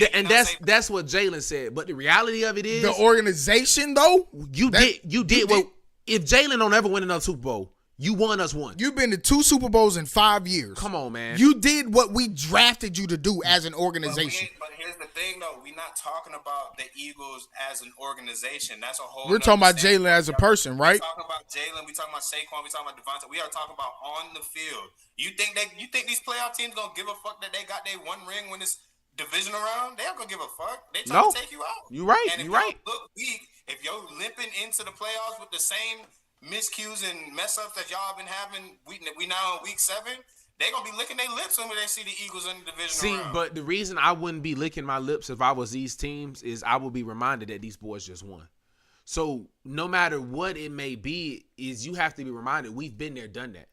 That's what Jalen said. But the reality of it is, the organization, though, you did what. If Jalen don't ever win another Super Bowl, you won us one. You've been to 2 Super Bowls in 5 years. Come on, man. You did what we drafted you to do as an organization. But here's the thing, though. We're not talking about the Eagles as an organization. That's a whole. We're talking about Jalen as a person, right? We're talking about Jalen. We're talking about Saquon. We're talking about Devontae. We are talking about on the field. You think these playoff teams gonna give a fuck that they got their one ring when it's division round? They ain't gonna give a fuck. They trying to take you out. You right. And if you right. Look weak. If you're limping into the playoffs with the same miscues and mess ups that y'all been having, we now in week 7. They gonna be licking their lips when they see the Eagles in the division round. But the reason I wouldn't be licking my lips if I was these teams is I would be reminded that these boys just won. So no matter what it may be, is you have to be reminded we've been there, done that.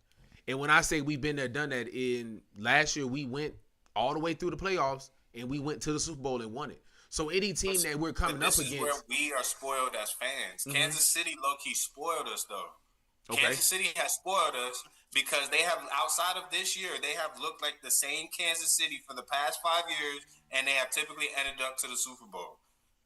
And when I say we've been there, done that, in last year we went all the way through the playoffs and we went to the Super Bowl and won it. So any team that we're coming up against, this is where we are spoiled as fans. Mm-hmm. Kansas City low-key spoiled us, though. Okay. Kansas City has spoiled us because they have, outside of this year, they have looked like the same Kansas City for the past 5 years, and they have typically ended up to the Super Bowl.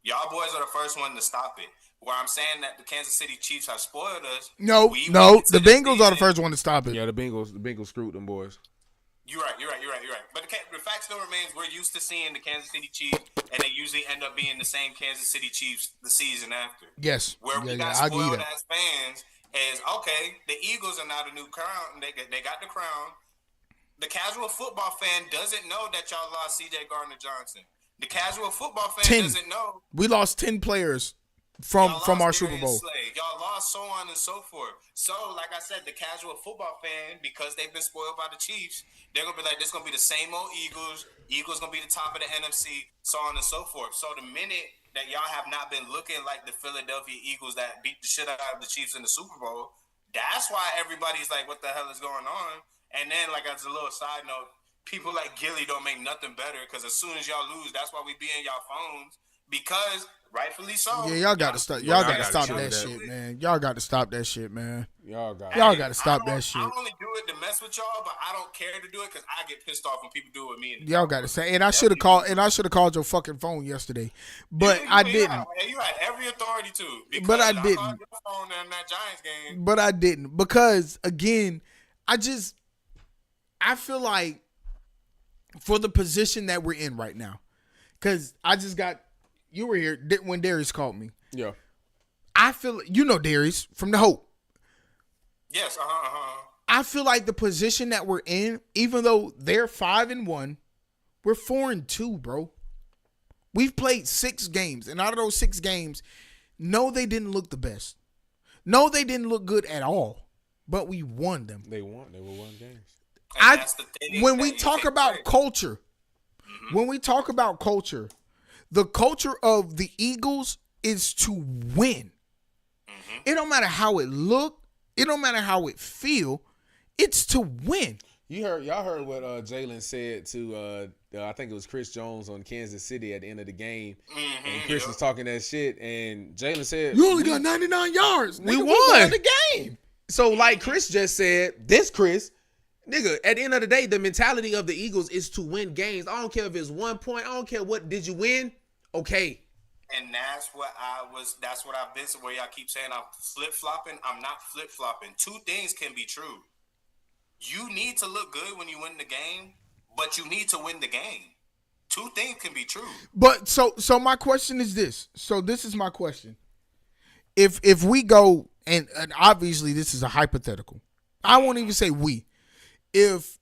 Y'all boys are the first one to stop it. Where I'm saying that the Kansas City Chiefs have spoiled us. No, the Bengals are the first one to stop it. Yeah, the Bengals screwed them boys. You're right. But the fact still remains, we're used to seeing the Kansas City Chiefs, and they usually end up being the same Kansas City Chiefs the season after. Yes. Where we got spoiled as fans is, okay, the Eagles are now the new crown. They got the crown. The casual football fan doesn't know that y'all lost C.J. Gardner-Johnson. The casual football fan doesn't know. We lost 10 players from our Super Bowl. Y'all lost so on and so forth. So, like I said, the casual football fan, because they've been spoiled by the Chiefs, they're going to be like, this is going to be the same old Eagles. Eagles going to be the top of the NFC, so on and so forth. So, the minute that y'all have not been looking like the Philadelphia Eagles that beat the shit out of the Chiefs in the Super Bowl, that's why everybody's like, what the hell is going on? And then, like, as a little side note, people like Gilly don't make nothing better, because as soon as y'all lose, that's why we be in y'all phones, because rightfully so. Yeah, y'all got to stop. Y'all got to stop that shit, man. Y'all got to stop that shit, man. Y'all got to stop that shit. I only do it to mess with y'all, but I don't care to do it because I get pissed off when people do it with me. Y'all got to say, and I should have called. And I should have called your fucking phone yesterday, but I didn't. You had every authority to. But I didn't. Called your phone in that Giants game. But I didn't, because again, I feel like for the position that we're in right now, because I just got. You were here when Darius called me. Yeah. I feel, Darius from the Hope. Yes, I feel like the position that we're in, even though they're 5-1, we're 4-2, bro. We've played 6 games, and out of those 6 games, no, they didn't look the best. No, they didn't look good at all, but we won them. They won games. When we talk about culture, the culture of the Eagles is to win. Mm-hmm. It don't matter how it look. It don't matter how it feel. It's to win. Y'all heard what Jalen said to I think it was Chris Jones on Kansas City at the end of the game, and Chris was talking that shit, and Jalen said, "You only got 99 yards. We won the game." So, like Chris just said, nigga, at the end of the day, the mentality of the Eagles is to win games. I don't care if it's 1 point. I don't care what. Did you win? Okay. And that's what I've been, where y'all keep saying I'm flip-flopping. I'm not flip-flopping. 2 things can be true. You need to look good when you win the game, but you need to win the game. 2 things can be true. But so my question is this. So this is my question. If we go, and obviously this is a hypothetical. I won't even say we. If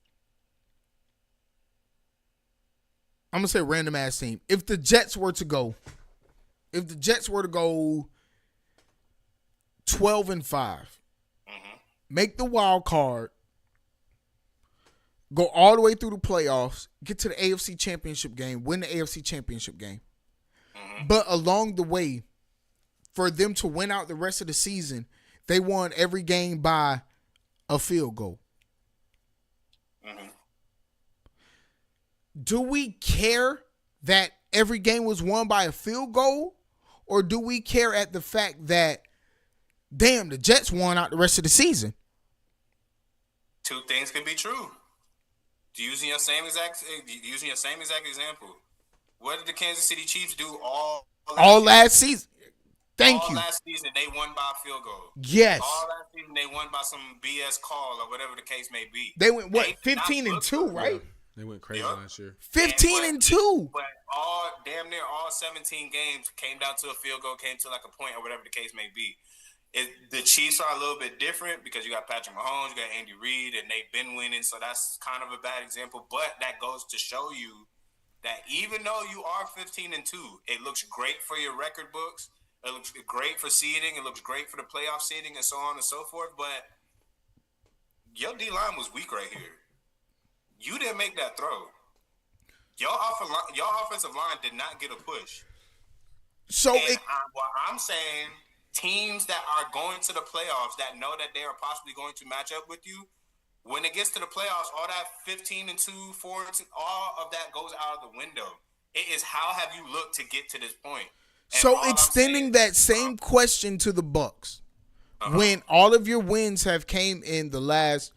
I'm going to say random ass team. If the Jets were to go 12-5, make the wild card, go all the way through the playoffs, get to the AFC Championship game, win the AFC Championship game. But along the way, for them to win out the rest of the season, they won every game by a field goal. Do we care that every game was won by a field goal? Or do we care at the fact that, damn, the Jets won out the rest of the season? two things could be true. Using your same exact example, what did the Kansas City Chiefs do all last season? Thank you. All last season they won by a field goal. Yes. All last season they won by some BS call or whatever the case may be. They went 15-2, right? Yeah. They went crazy last year. 15-2. But damn near all 17 games came down to a field goal, came to like a point or whatever the case may be. The Chiefs are a little bit different because you got Patrick Mahomes, you got Andy Reid, and they've been winning, so that's kind of a bad example. But that goes to show you that even though you are 15-2, it looks great for your record books. It looks great for seeding. It looks great for the playoff seeding and so on and so forth. But your D-line was weak right here. You didn't make that throw. Your offensive line did not get a push. So what I'm saying, teams that are going to the playoffs that know that they are possibly going to match up with you, when it gets to the playoffs, all that 15-2, 4-2, all of that goes out of the window. It is how have you looked to get to this point? And so extending that same question to the Bucks, when all of your wins have came in the last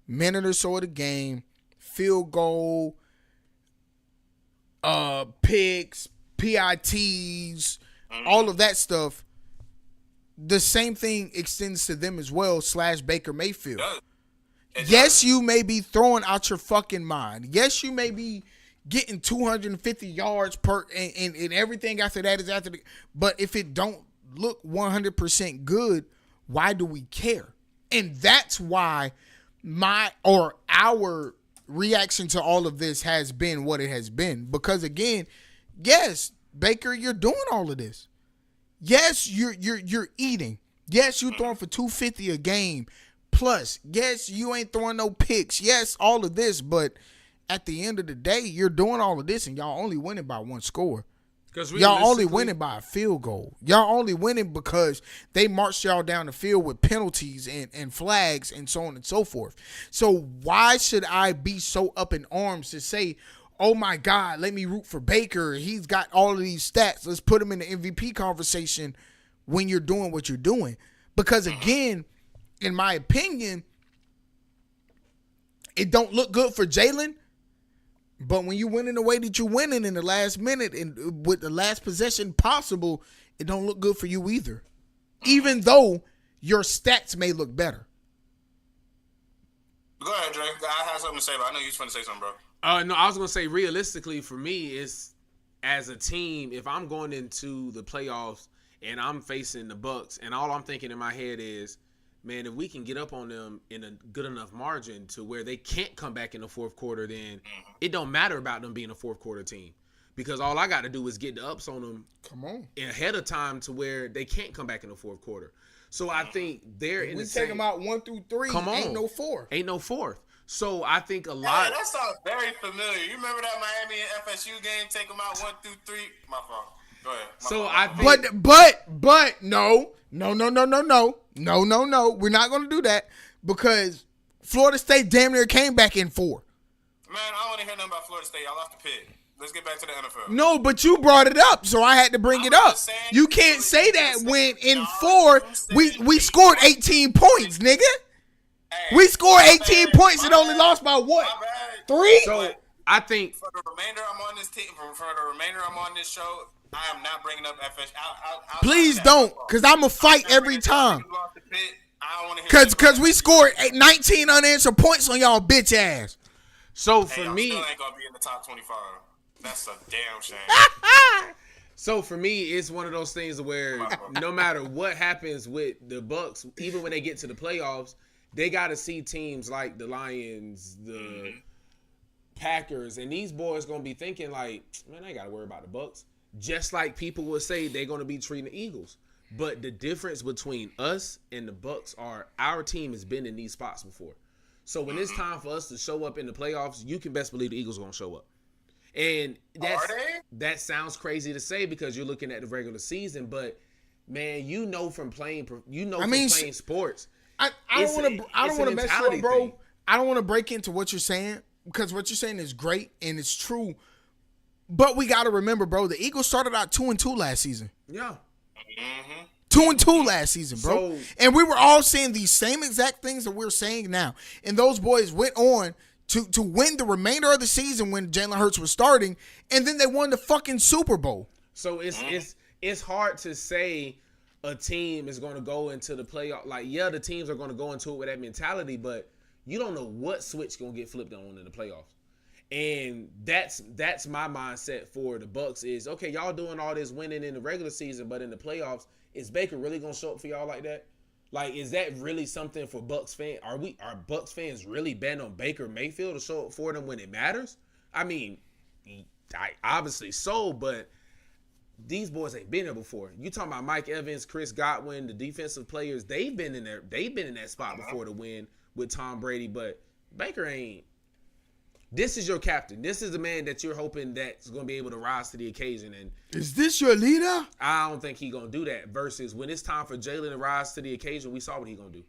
minute or so of the game, field goal, picks, PITs, all of that stuff, the same thing extends to them as well, / Baker Mayfield. Yes, you may be throwing out your fucking mind. Yes, you may be getting 250 yards per, and everything after that is after the, but if it don't look 100% good, why do we care? And that's why our reaction to all of this has been what it has been. Because again, yes, Baker, you're doing all of this. Yes, you're eating. Yes, you throwing for 250 a game. Plus, yes, you ain't throwing no picks. Yes, all of this, but at the end of the day, you're doing all of this and y'all only winning by one score. Y'all only winning by a field goal. Y'all only winning because they marched y'all down the field with penalties and flags and so on and so forth. So why should I be so up in arms to say, oh my God, let me root for Baker. He's got all of these stats. Let's put him in the MVP conversation when you're doing what you're doing. Because again, in my opinion, it don't look good for Jalen. But when you win in the way that you're winning in the last minute and with the last possession possible, it don't look good for you either. Even though your stats may look better. Go ahead, Dre. I have something to say, but I know you was going to say something, bro. No, I was going to say realistically for me is as a team, if I'm going into the playoffs and I'm facing the Bucks and all I'm thinking in my head is, man, if we can get up on them in a good enough margin to where they can't come back in the fourth quarter, then it don't matter about them being a fourth quarter team. Because all I got to do is get the ups on them ahead of time to where they can't come back in the fourth quarter. So I think they're in the same. We take them out 1 through 3. Come on. Ain't no fourth. Ain't no fourth. So I think a lot. Hey, that sounds very familiar. You remember that Miami and FSU game? Take them out 1 through 3. My fault. Go ahead. I think. But no. We're not going to do that because Florida State damn near came back in 4. Man, I don't want to hear nothing about Florida State. Y'all lost the pit. Let's get back to the NFL. No, but you brought it up, so I had to bring it up. You can't say that when in 4 we scored 18 points, nigga. Hey, we scored 18 points and only lost by what? 3? So I think for the remainder I'm on this team, for the remainder I'm on this show, I am not bringing up FSU. Please don't, because I'm going to fight every time. Because we scored 19 unanswered points on y'all bitch ass. So for me, still ain't going to be in the top 25. That's a damn shame. So for me, it's one of those things where no matter what happens with the Bucks, even when they get to the playoffs, they got to see teams like the Lions, the Packers, and these boys going to be thinking like, man, I ain't got to worry about the Bucks. Just like people would say they're going to be treating the Eagles. But the difference between us and the Bucks are our team has been in these spots before. So when it's time for us to show up in the playoffs, you can best believe the Eagles are going to show up. And that sounds crazy to say because you're looking at the regular season, but man, you know from playing sports. I don't want to mess you up, bro. I don't want to break into what you're saying because what you're saying is great and it's true. But we got to remember, bro, the Eagles started out 2-2 last season. Yeah. 2-2. 2-2 last season, bro. And we were all saying these same exact things that we're saying now. And those boys went on to win the remainder of the season when Jalen Hurts was starting, and then they won the fucking Super Bowl. So it's hard to say a team is going to go into the playoff. Like, yeah, the teams are going to go into it with that mentality, but you don't know what switch going to get flipped on in the playoffs. And that's my mindset for the Bucks is, okay, y'all doing all this winning in the regular season, but in the playoffs, is Baker really going to show up for y'all like that? Like, is that really something for Bucks fans? Are Bucks fans really betting on Baker Mayfield to show up for them when it matters? I mean, obviously so, but these boys ain't been there before. You talking about Mike Evans, Chris Godwin, the defensive players, they've been in there. They've been in that spot before to win with Tom Brady, but Baker ain't. This is your captain. This is the man that you're hoping that's going to be able to rise to the occasion. And is this your leader? I don't think he's going to do that. Versus when it's time for Jalen to rise to the occasion, we saw what he's going to do.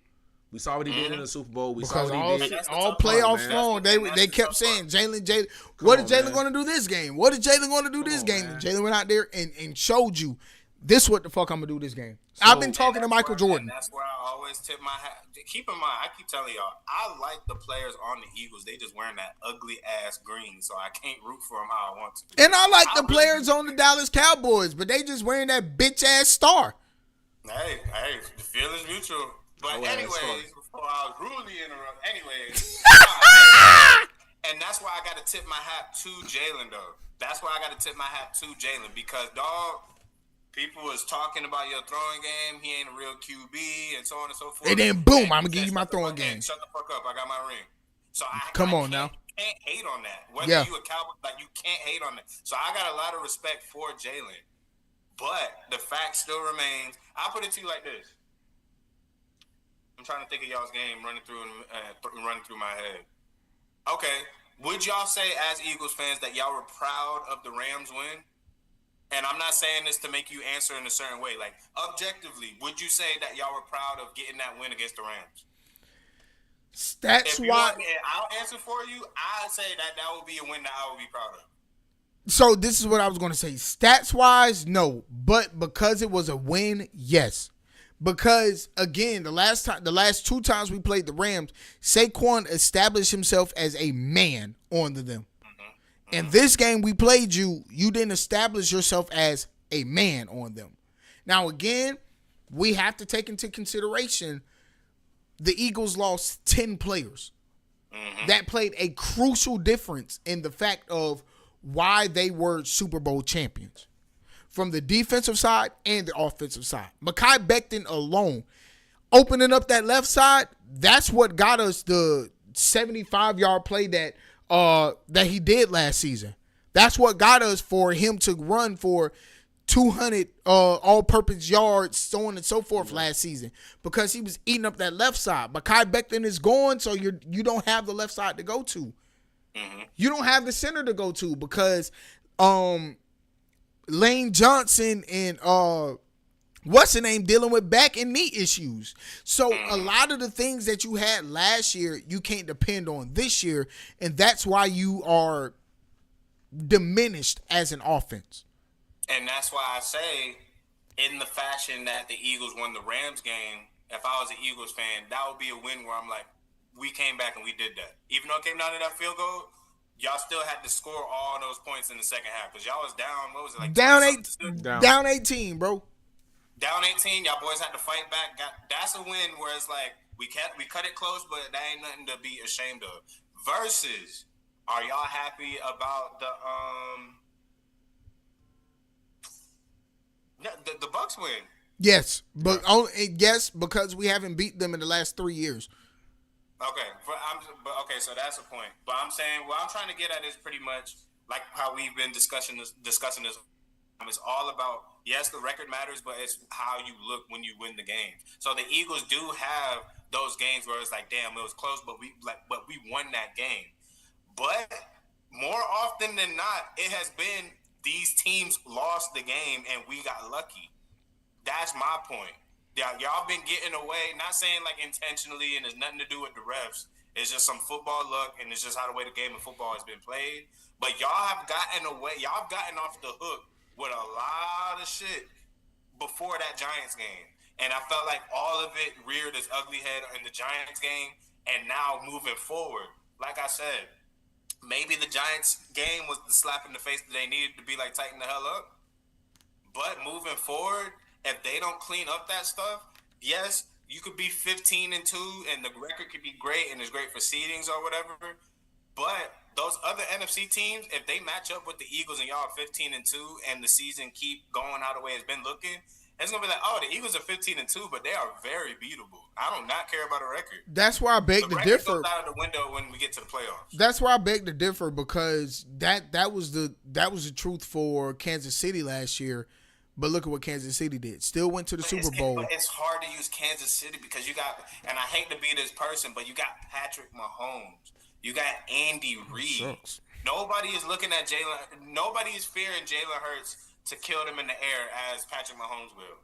We saw what he did in the Super Bowl. We saw what he did. All playoffs long, they kept saying, Jalen. What is Jalen going to do this game? What is Jalen going to do this game? And Jalen went out there and showed you, this what the fuck I'm going to do this game. So, I've been talking to Michael Jordan. That's where I always tip my hat. Keep in mind, I keep telling y'all, I like the players on the Eagles. They just wearing that ugly ass green, so I can't root for them how I want to. And I like the players on the Dallas Cowboys, but they just wearing that bitch ass star. Hey, the feel is mutual. But anyways, before I was rudely interrupted. Anyways, and that's why I got to tip my hat to Jalen, though. That's why I got to tip my hat to Jalen because, dog. People was talking about your throwing game. He ain't a real QB and so on and so forth. And then boom, I'm gonna give you my throwing game. Shut the fuck up! I got my ring. So I can't hate on that. Whether you a Cowboy, like you can't hate on that. So I got a lot of respect for Jalen, but the fact still remains. I'll put it to you like this. I'm trying to think of y'all's game running through my head. Okay, would y'all say as Eagles fans that y'all were proud of the Rams win? And I'm not saying this to make you answer in a certain way. Like, objectively, would you say that y'all were proud of getting that win against the Rams? That's why. I'll answer for you. I'd say that would be a win that I would be proud of. So this is what I was going to say. Stats-wise, no. But because it was a win, yes. Because, again, the last two times we played the Rams, Saquon established himself as a man on them. In this game we played you didn't establish yourself as a man on them. Now, again, we have to take into consideration the Eagles lost 10 players. That played a crucial difference in the fact of why they were Super Bowl champions. From the defensive side and the offensive side. Mekhi Becton alone, opening up that left side, that's what got us the 75-yard play that he did last season. That's what got us for him to run for 200 all-purpose yards, so on and so forth last season, because he was eating up that left side. Mekhi Becton is gone, so you don't have the left side to go to. You don't have the center to go to because Lane Johnson and what's the name dealing with back and knee issues. So a lot of the things that you had last year, you can't depend on this year. And that's why you are diminished as an offense. And that's why I say in the fashion that the Eagles won the Rams game, if I was an Eagles fan, that would be a win where I'm like, we came back and we did that. Even though it came down to that field goal, y'all still had to score all those points in the second half because y'all was down, what was it, like down 18, bro. Down 18, y'all boys had to fight back. That's a win where it's like we cut it close, but that ain't nothing to be ashamed of. Versus, are y'all happy about the Bucks win? Yes, but yes, because we haven't beat them in the last 3 years. Okay, okay, so that's a point. But I'm saying what I'm trying to get at is pretty much like how we've been discussing this. It's all about, yes, the record matters, but it's how you look when you win the game. So the Eagles do have those games where it's like, damn, it was close, but we won that game. But more often than not, it has been these teams lost the game and we got lucky. That's my point. Y'all been getting away, not saying like intentionally, and it's nothing to do with the refs. It's just some football luck, and it's just how the way the game of football has been played. But y'all have gotten away. Y'all have gotten off the hook with a lot of shit before that Giants game. And I felt like all of it reared its ugly head in the Giants game. And now moving forward, like I said, maybe the Giants game was the slap in the face that they needed to be like, tighten the hell up. But moving forward, if they don't clean up that stuff, yes, you could be 15-2 and the record could be great and it's great for seedings or whatever. But those other NFC teams, if they match up with the Eagles and y'all are 15-2 and the season keep going how the way it's been looking, it's gonna be like, oh, the Eagles are 15-2, but they are very beatable. I do not care about a record. That's why I beg to differ. Goes out of the window when we get to the playoffs. That's why I beg to differ, because that was the truth for Kansas City last year. But look at what Kansas City did. Still went to the Super Bowl. But it's hard to use Kansas City because you got, and I hate to be this person, but you got Patrick Mahomes. You got Andy Reid. Nobody is looking at Jalen. Nobody is fearing Jalen Hurts to kill them in the air as Patrick Mahomes will.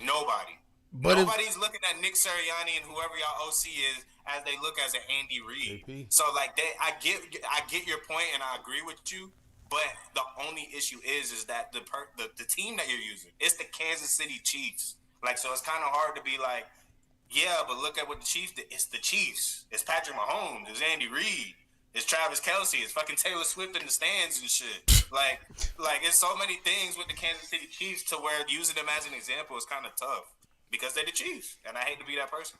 Nobody. But nobody's looking at Nick Sirianni and whoever y'all OC is as they look as an Andy Reid. So like I get your point and I agree with you. But the only issue is that the team that you're using, it's the Kansas City Chiefs. Like, so it's kind of hard to be like, yeah, but look at what the Chiefs did. It's the Chiefs. It's Patrick Mahomes. It's Andy Reid. It's Travis Kelce. It's fucking Taylor Swift in the stands and shit. Like it's so many things with the Kansas City Chiefs to where using them as an example is kind of tough because they're the Chiefs, and I hate to be that person.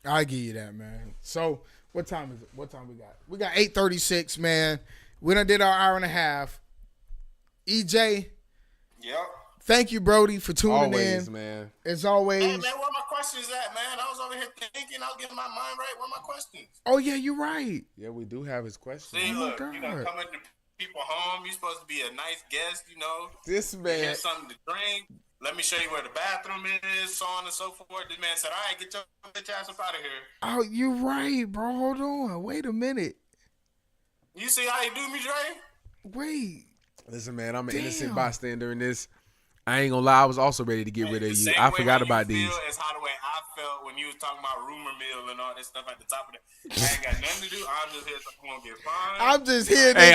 I give you that, man. So what time is it? What time we got? We got 8:36, man. We done did our hour and a half. EJ. Yep. Thank you, Brody, for tuning always, in. Man. As always. Hey, man, where my questions at, man? I was over here thinking, I was getting my mind right. Where my questions? Oh, yeah, you're right. Yeah, we do have his questions. See, look, you know, coming to people home, you're supposed to be a nice guest, you know. This man. Get something to drink. Let me show you where the bathroom is, so on and so forth. This man said, all right, get your bitch ass up out of here. Oh, you're right, bro. Hold on. Wait a minute. You see how you do me, Dre? Wait. Listen, man, I'm an innocent bystander in this. I ain't gonna lie, I was also ready to get rid of you. I forgot about these. It's how the way I felt when you was talking about rumor mill and all this stuff at the top of it. I ain't got nothing to do. I'm just here so I'm gonna get fined. I'm just here. Hey,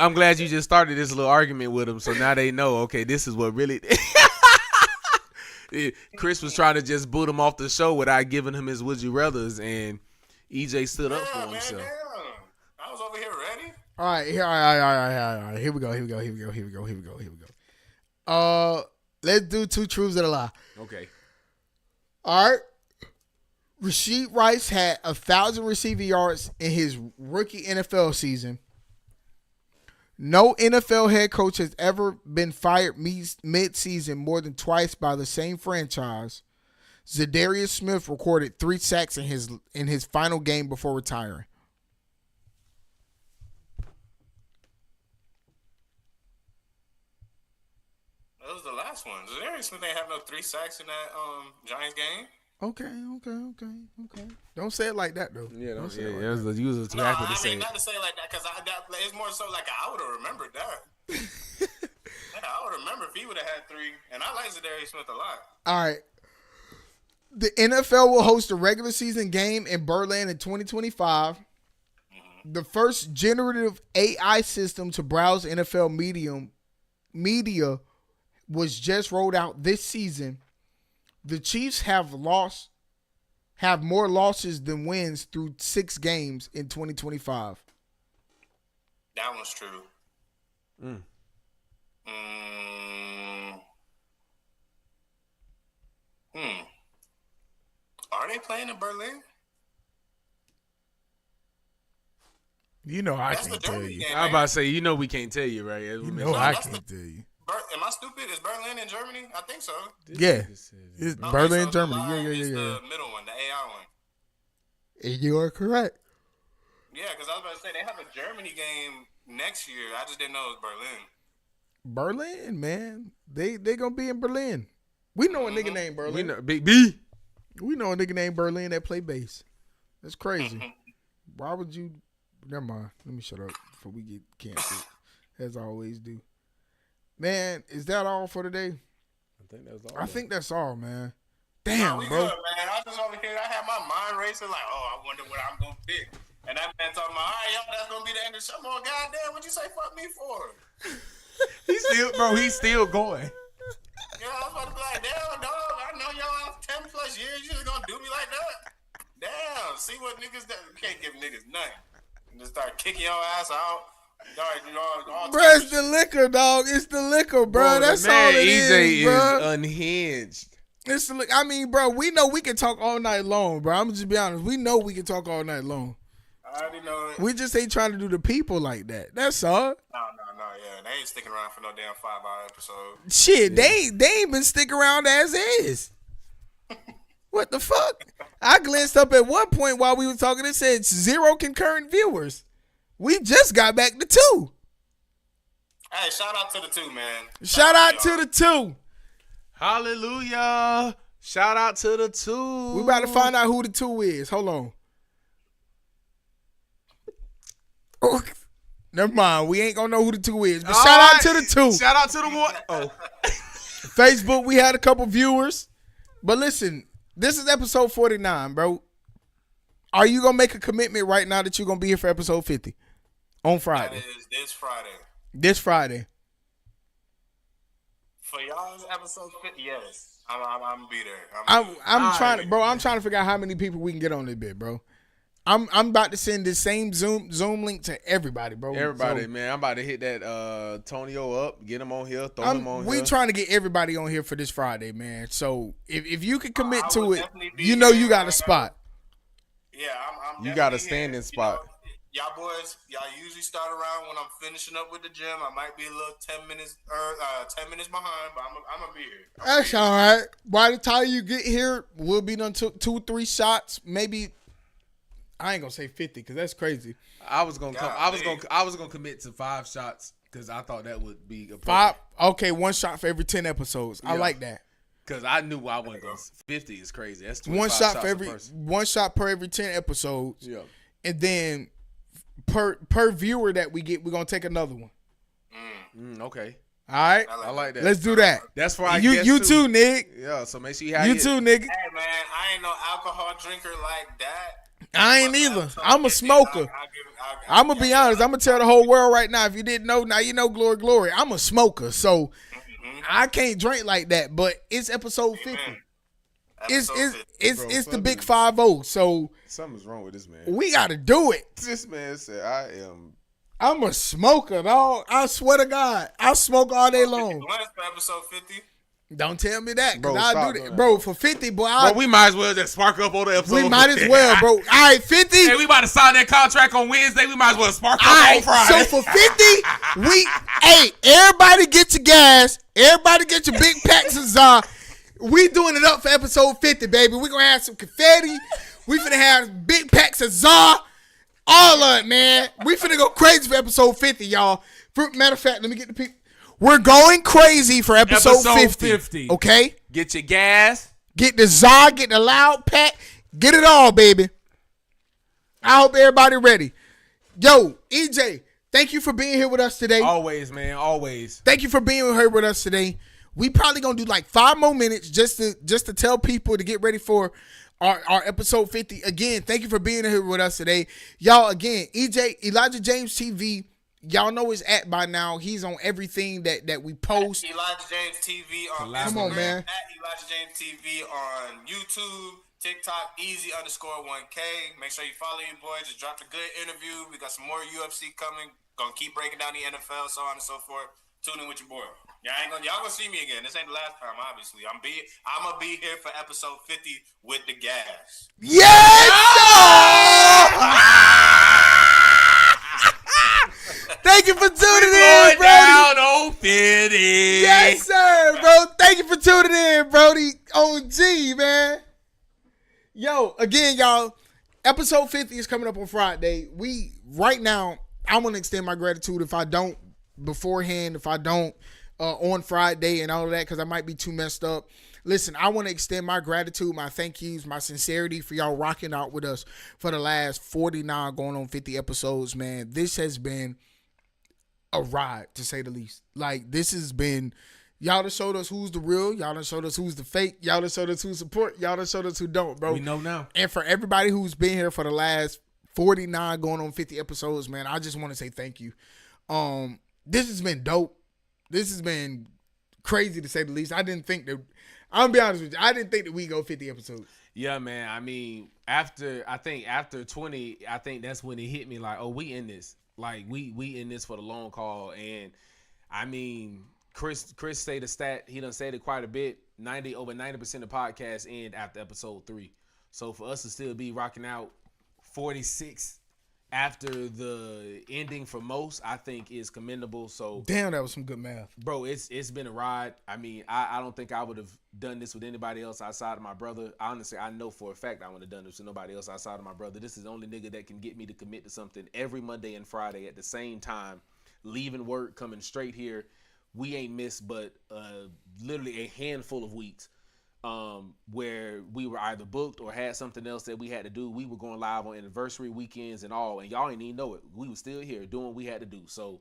I'm glad you just started this little argument with them. So now they know. Okay, this is what really. Chris was trying to just boot him off the show without giving him his would you rather's, and EJ stood up for himself. Man. I was over here ready. All right, Here we go. Let's do two truths and a lie. Okay. All right. Rashee Rice had 1,000 receiving yards in his rookie NFL season. No NFL head coach has ever been fired mid-season more than twice by the same franchise. Za'Darius Smith recorded 3 sacks in his final game before retiring. That was the last one. Za'Darius Smith ain't have no 3 sacks in that Giants game. Okay. Don't say it like that, though. Yeah, don't say it like that. that. You was too happy to say it. Not to say it like that, because it's more so like I would have remembered that. I would remember if he would have had 3. And I like Za'Darius Smith a lot. All right. The NFL will host a regular season game in Berlin in 2025. Mm-hmm. The first generative AI system to browse NFL media was just rolled out this season. The Chiefs have more losses than wins through 6 games in 2025. That one's true. Are they playing in Berlin? You know I can't tell you. I was about to say, you know we can't tell you, right? I can't tell you. Am I stupid? Is Berlin in Germany? I think so. Yeah. It's Berlin, Germany. Yeah. It's the middle one, the AI one. And you are correct. Yeah, because I was about to say, they have a Germany game next year. I just didn't know it was Berlin. Berlin, man. They going to be in Berlin. We know a nigga named Berlin. We know Big B. We know a nigga named Berlin that play bass. That's crazy. Why would you? Never mind. Let me shut up before we get canceled, as I always do. Man, is that all for today? I think that's all, man. Damn, bro. Good, man. I was over here. I had my mind racing like, I wonder what I'm going to pick. And that man talking about, all right, y'all, that's going to be the end of the show. I'm going, goddamn, what'd you say fuck me for? He's still going. Yeah, I was about to be like, damn, dog, I know y'all See what niggas that you can't give niggas nothing. And just start kicking your ass out. All Bro, it's the liquor, dog. It's the liquor, bro. That's all it EJ is, bro. is unhinged. It's the liquor. I mean, bro, we know we can talk all night long, bro. I'm just be honest. We know we can talk all night long. I already know it. We just ain't trying to do the people like that. That's all. No, yeah. They ain't sticking around for no damn 5-hour episode. Shit, they ain't been sticking around as is. What the fuck? I glanced up at one point while we were talking. It said 0 concurrent viewers. We just got back to 2. Hey, shout out to the 2, man. Shout out to the 2. Hallelujah. Shout out to the 2. We about to find out who the 2 is. Hold on. Oh, never mind. We ain't gonna know who the 2 is. But shout out to the 2. Shout out to the 1. Oh. Facebook, we had a couple viewers. But listen, this is episode 49, bro. Are you gonna make a commitment right now that you're gonna be here for episode 50? On Friday. That is this Friday. This Friday. For y'all's episode 50, yes. I'm gonna be there. I'm trying to figure out how many people we can get on this bit, bro. I'm about to send this same Zoom link to everybody, bro. Everybody, man. I'm about to hit that Tonio up, get him on here, throw him on here. We trying to get everybody on here for this Friday, man. So if you can commit to it, you you got a spot. Yeah, I'm you got a standing spot. Y'all boys, y'all usually start around when I'm finishing up with the gym. I might be a little 10 minutes behind, but I'm gonna be here. That's all right. By the time you get here, we'll be done 2-3 shots. Maybe I ain't gonna say 50 because that's crazy. I was gonna commit to 5 shots because I thought that would be appropriate. 5. Okay, 1 shot for every 10 episodes. I like that. Because I knew I wasn't going. 50 is crazy. That's 1 shot for every 1 shot per every 10 episodes. Yeah, and then per viewer that we get, we're gonna take another one. Okay. All right. I like that. Let's do that. That's for I you guess too, Nick. Yeah. So make sure you have you too, nigga. Hey man, I ain't no alcohol drinker like that. I ain't either. I'm a smoker. I'm gonna be honest. I'm gonna tell the whole world right now. If you didn't know, now you know. Glory. I'm a smoker, so I can't drink like that. But it's episode 50. It's the big 50. So something's wrong with this man. We gotta do it. This man said, I'm a smoker, dog. I swear to God, I smoke all day long. For episode 50. Don't tell me that, Bro, because I'll stop do that. doing Bro, that. for 50, boy. Well, we might as well just spark up on the episode. We might as well, bro. All right, 50. Hey, we about to sign that contract on Wednesday. We might as well spark up on So Friday. for 50, everybody get your gas. Everybody get your big packs of Za. We doing it up for episode 50, baby. We gonna have some confetti. We finna have big packs of Za. All of it, man. We finna go crazy for episode 50, y'all. Matter of fact, let me get the people. We're going crazy for episode 50. Okay? Get your gas. Get the Za, get the loud pack. Get it all, baby. I hope everybody ready. Yo, EJ, thank you for being here with us today. Always, man. Always. Thank you for being here with us today. We probably gonna do like 5 more minutes just to tell people to get ready for our episode 50. Again, thank you for being here with us today. Y'all, again, EJ, Elijah James TV. Y'all know his at by now. He's on everything that we post. Elijah James TV on Instagram. Come on, man. At Elijah James TV on YouTube, TikTok, easy_1K. Make sure you follow your boy. Just dropped a good interview. We got some more UFC coming. Gonna keep breaking down the NFL, so on and so forth. Tune in with your boy. Y'all gonna see me again. This ain't the last time, obviously. I'm gonna be here for episode 50 with the gas. Yes! Thank you for tuning in, Brody. Down 50. Yes, sir, bro. Thank you for tuning in, Brody. OG, man. Yo, again, y'all, episode 50 is coming up on Friday. Right now, I want to extend my gratitude if I don't beforehand, if I don't on Friday and all of that, because I might be too messed up. Listen, I want to extend my gratitude, my thank yous, my sincerity for y'all rocking out with us for the last 49 going on 50 episodes, man. This has been a ride, to say the least. Like, this has been, y'all done showed us who's the real, y'all done showed us who's the fake, y'all done showed us who support, y'all done showed us who don't, bro. We know now. And for everybody who's been here for the last 49 going on 50 episodes, man, I just want to say thank you. This has been dope. This has been crazy, to say the least. I'm gonna be honest with you, I didn't think that we go 50 episodes. Yeah, man. I mean, after 20, I think that's when it hit me like, oh, we in this. Like we in this for the long haul. And I mean, Chris say the stat, he done said it quite a bit. Over 90% of podcasts end after episode 3. So for us to still be rocking out 46 after the ending for most, I think is commendable. So damn, that was some good math, bro. It's been a ride. I mean, I don't think I would have done this with anybody else outside of my brother. Honestly, I know for a fact I wouldn't have done this with nobody else outside of my brother. This is the only nigga that can get me to commit to something every Monday and Friday at the same time, leaving work, coming straight here. We ain't missed but literally a handful of weeks where we were either booked or had something else that we had to do. We were going live on anniversary weekends and all, and y'all ain't even know it. We were still here doing what we had to do. So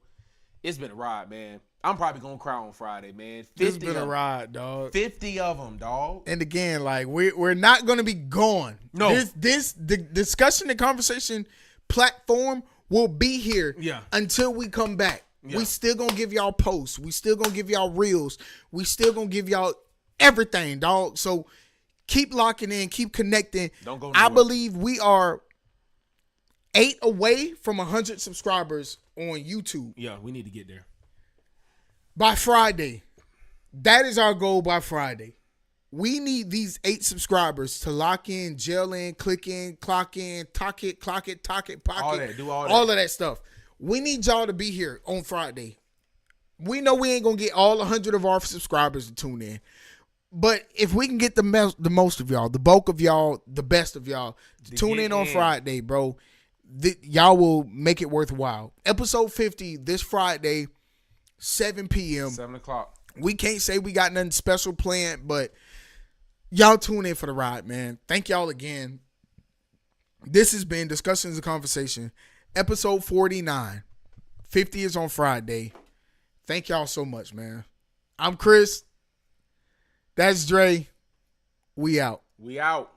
it's been a ride, man. I'm probably gonna cry on Friday, man. It's been a ride, dog. 50 of them, dog. And again, like we're not gonna be gone. No, the discussion and conversation platform will be here until we come back. Yeah. We still gonna give y'all posts. We still gonna give y'all reels. We still gonna give y'all everything, dog. So keep locking in, keep connecting. Don't go nowhere. I believe we are 8 away from 100 subscribers on YouTube. Yeah, we need to get there by Friday. That is our goal by Friday. We need these 8 subscribers to lock in, gel in, click in, clock in, talk it, pocket. All that, do all that. All of that stuff. We need y'all to be here on Friday. We know we ain't going to get all 100 of our subscribers to tune in. But if we can get the most of y'all, the bulk of y'all, the best of y'all, to tune in on Friday, bro, y'all will make it worthwhile. Episode 50 this Friday, 7 p.m. 7 o'clock. We can't say we got nothing special planned, but y'all tune in for the ride, man. Thank y'all again. This has been Discussions and Conversation, episode 49. 50 is on Friday. Thank y'all so much, man. I'm Chris. That's Dre. We out. We out.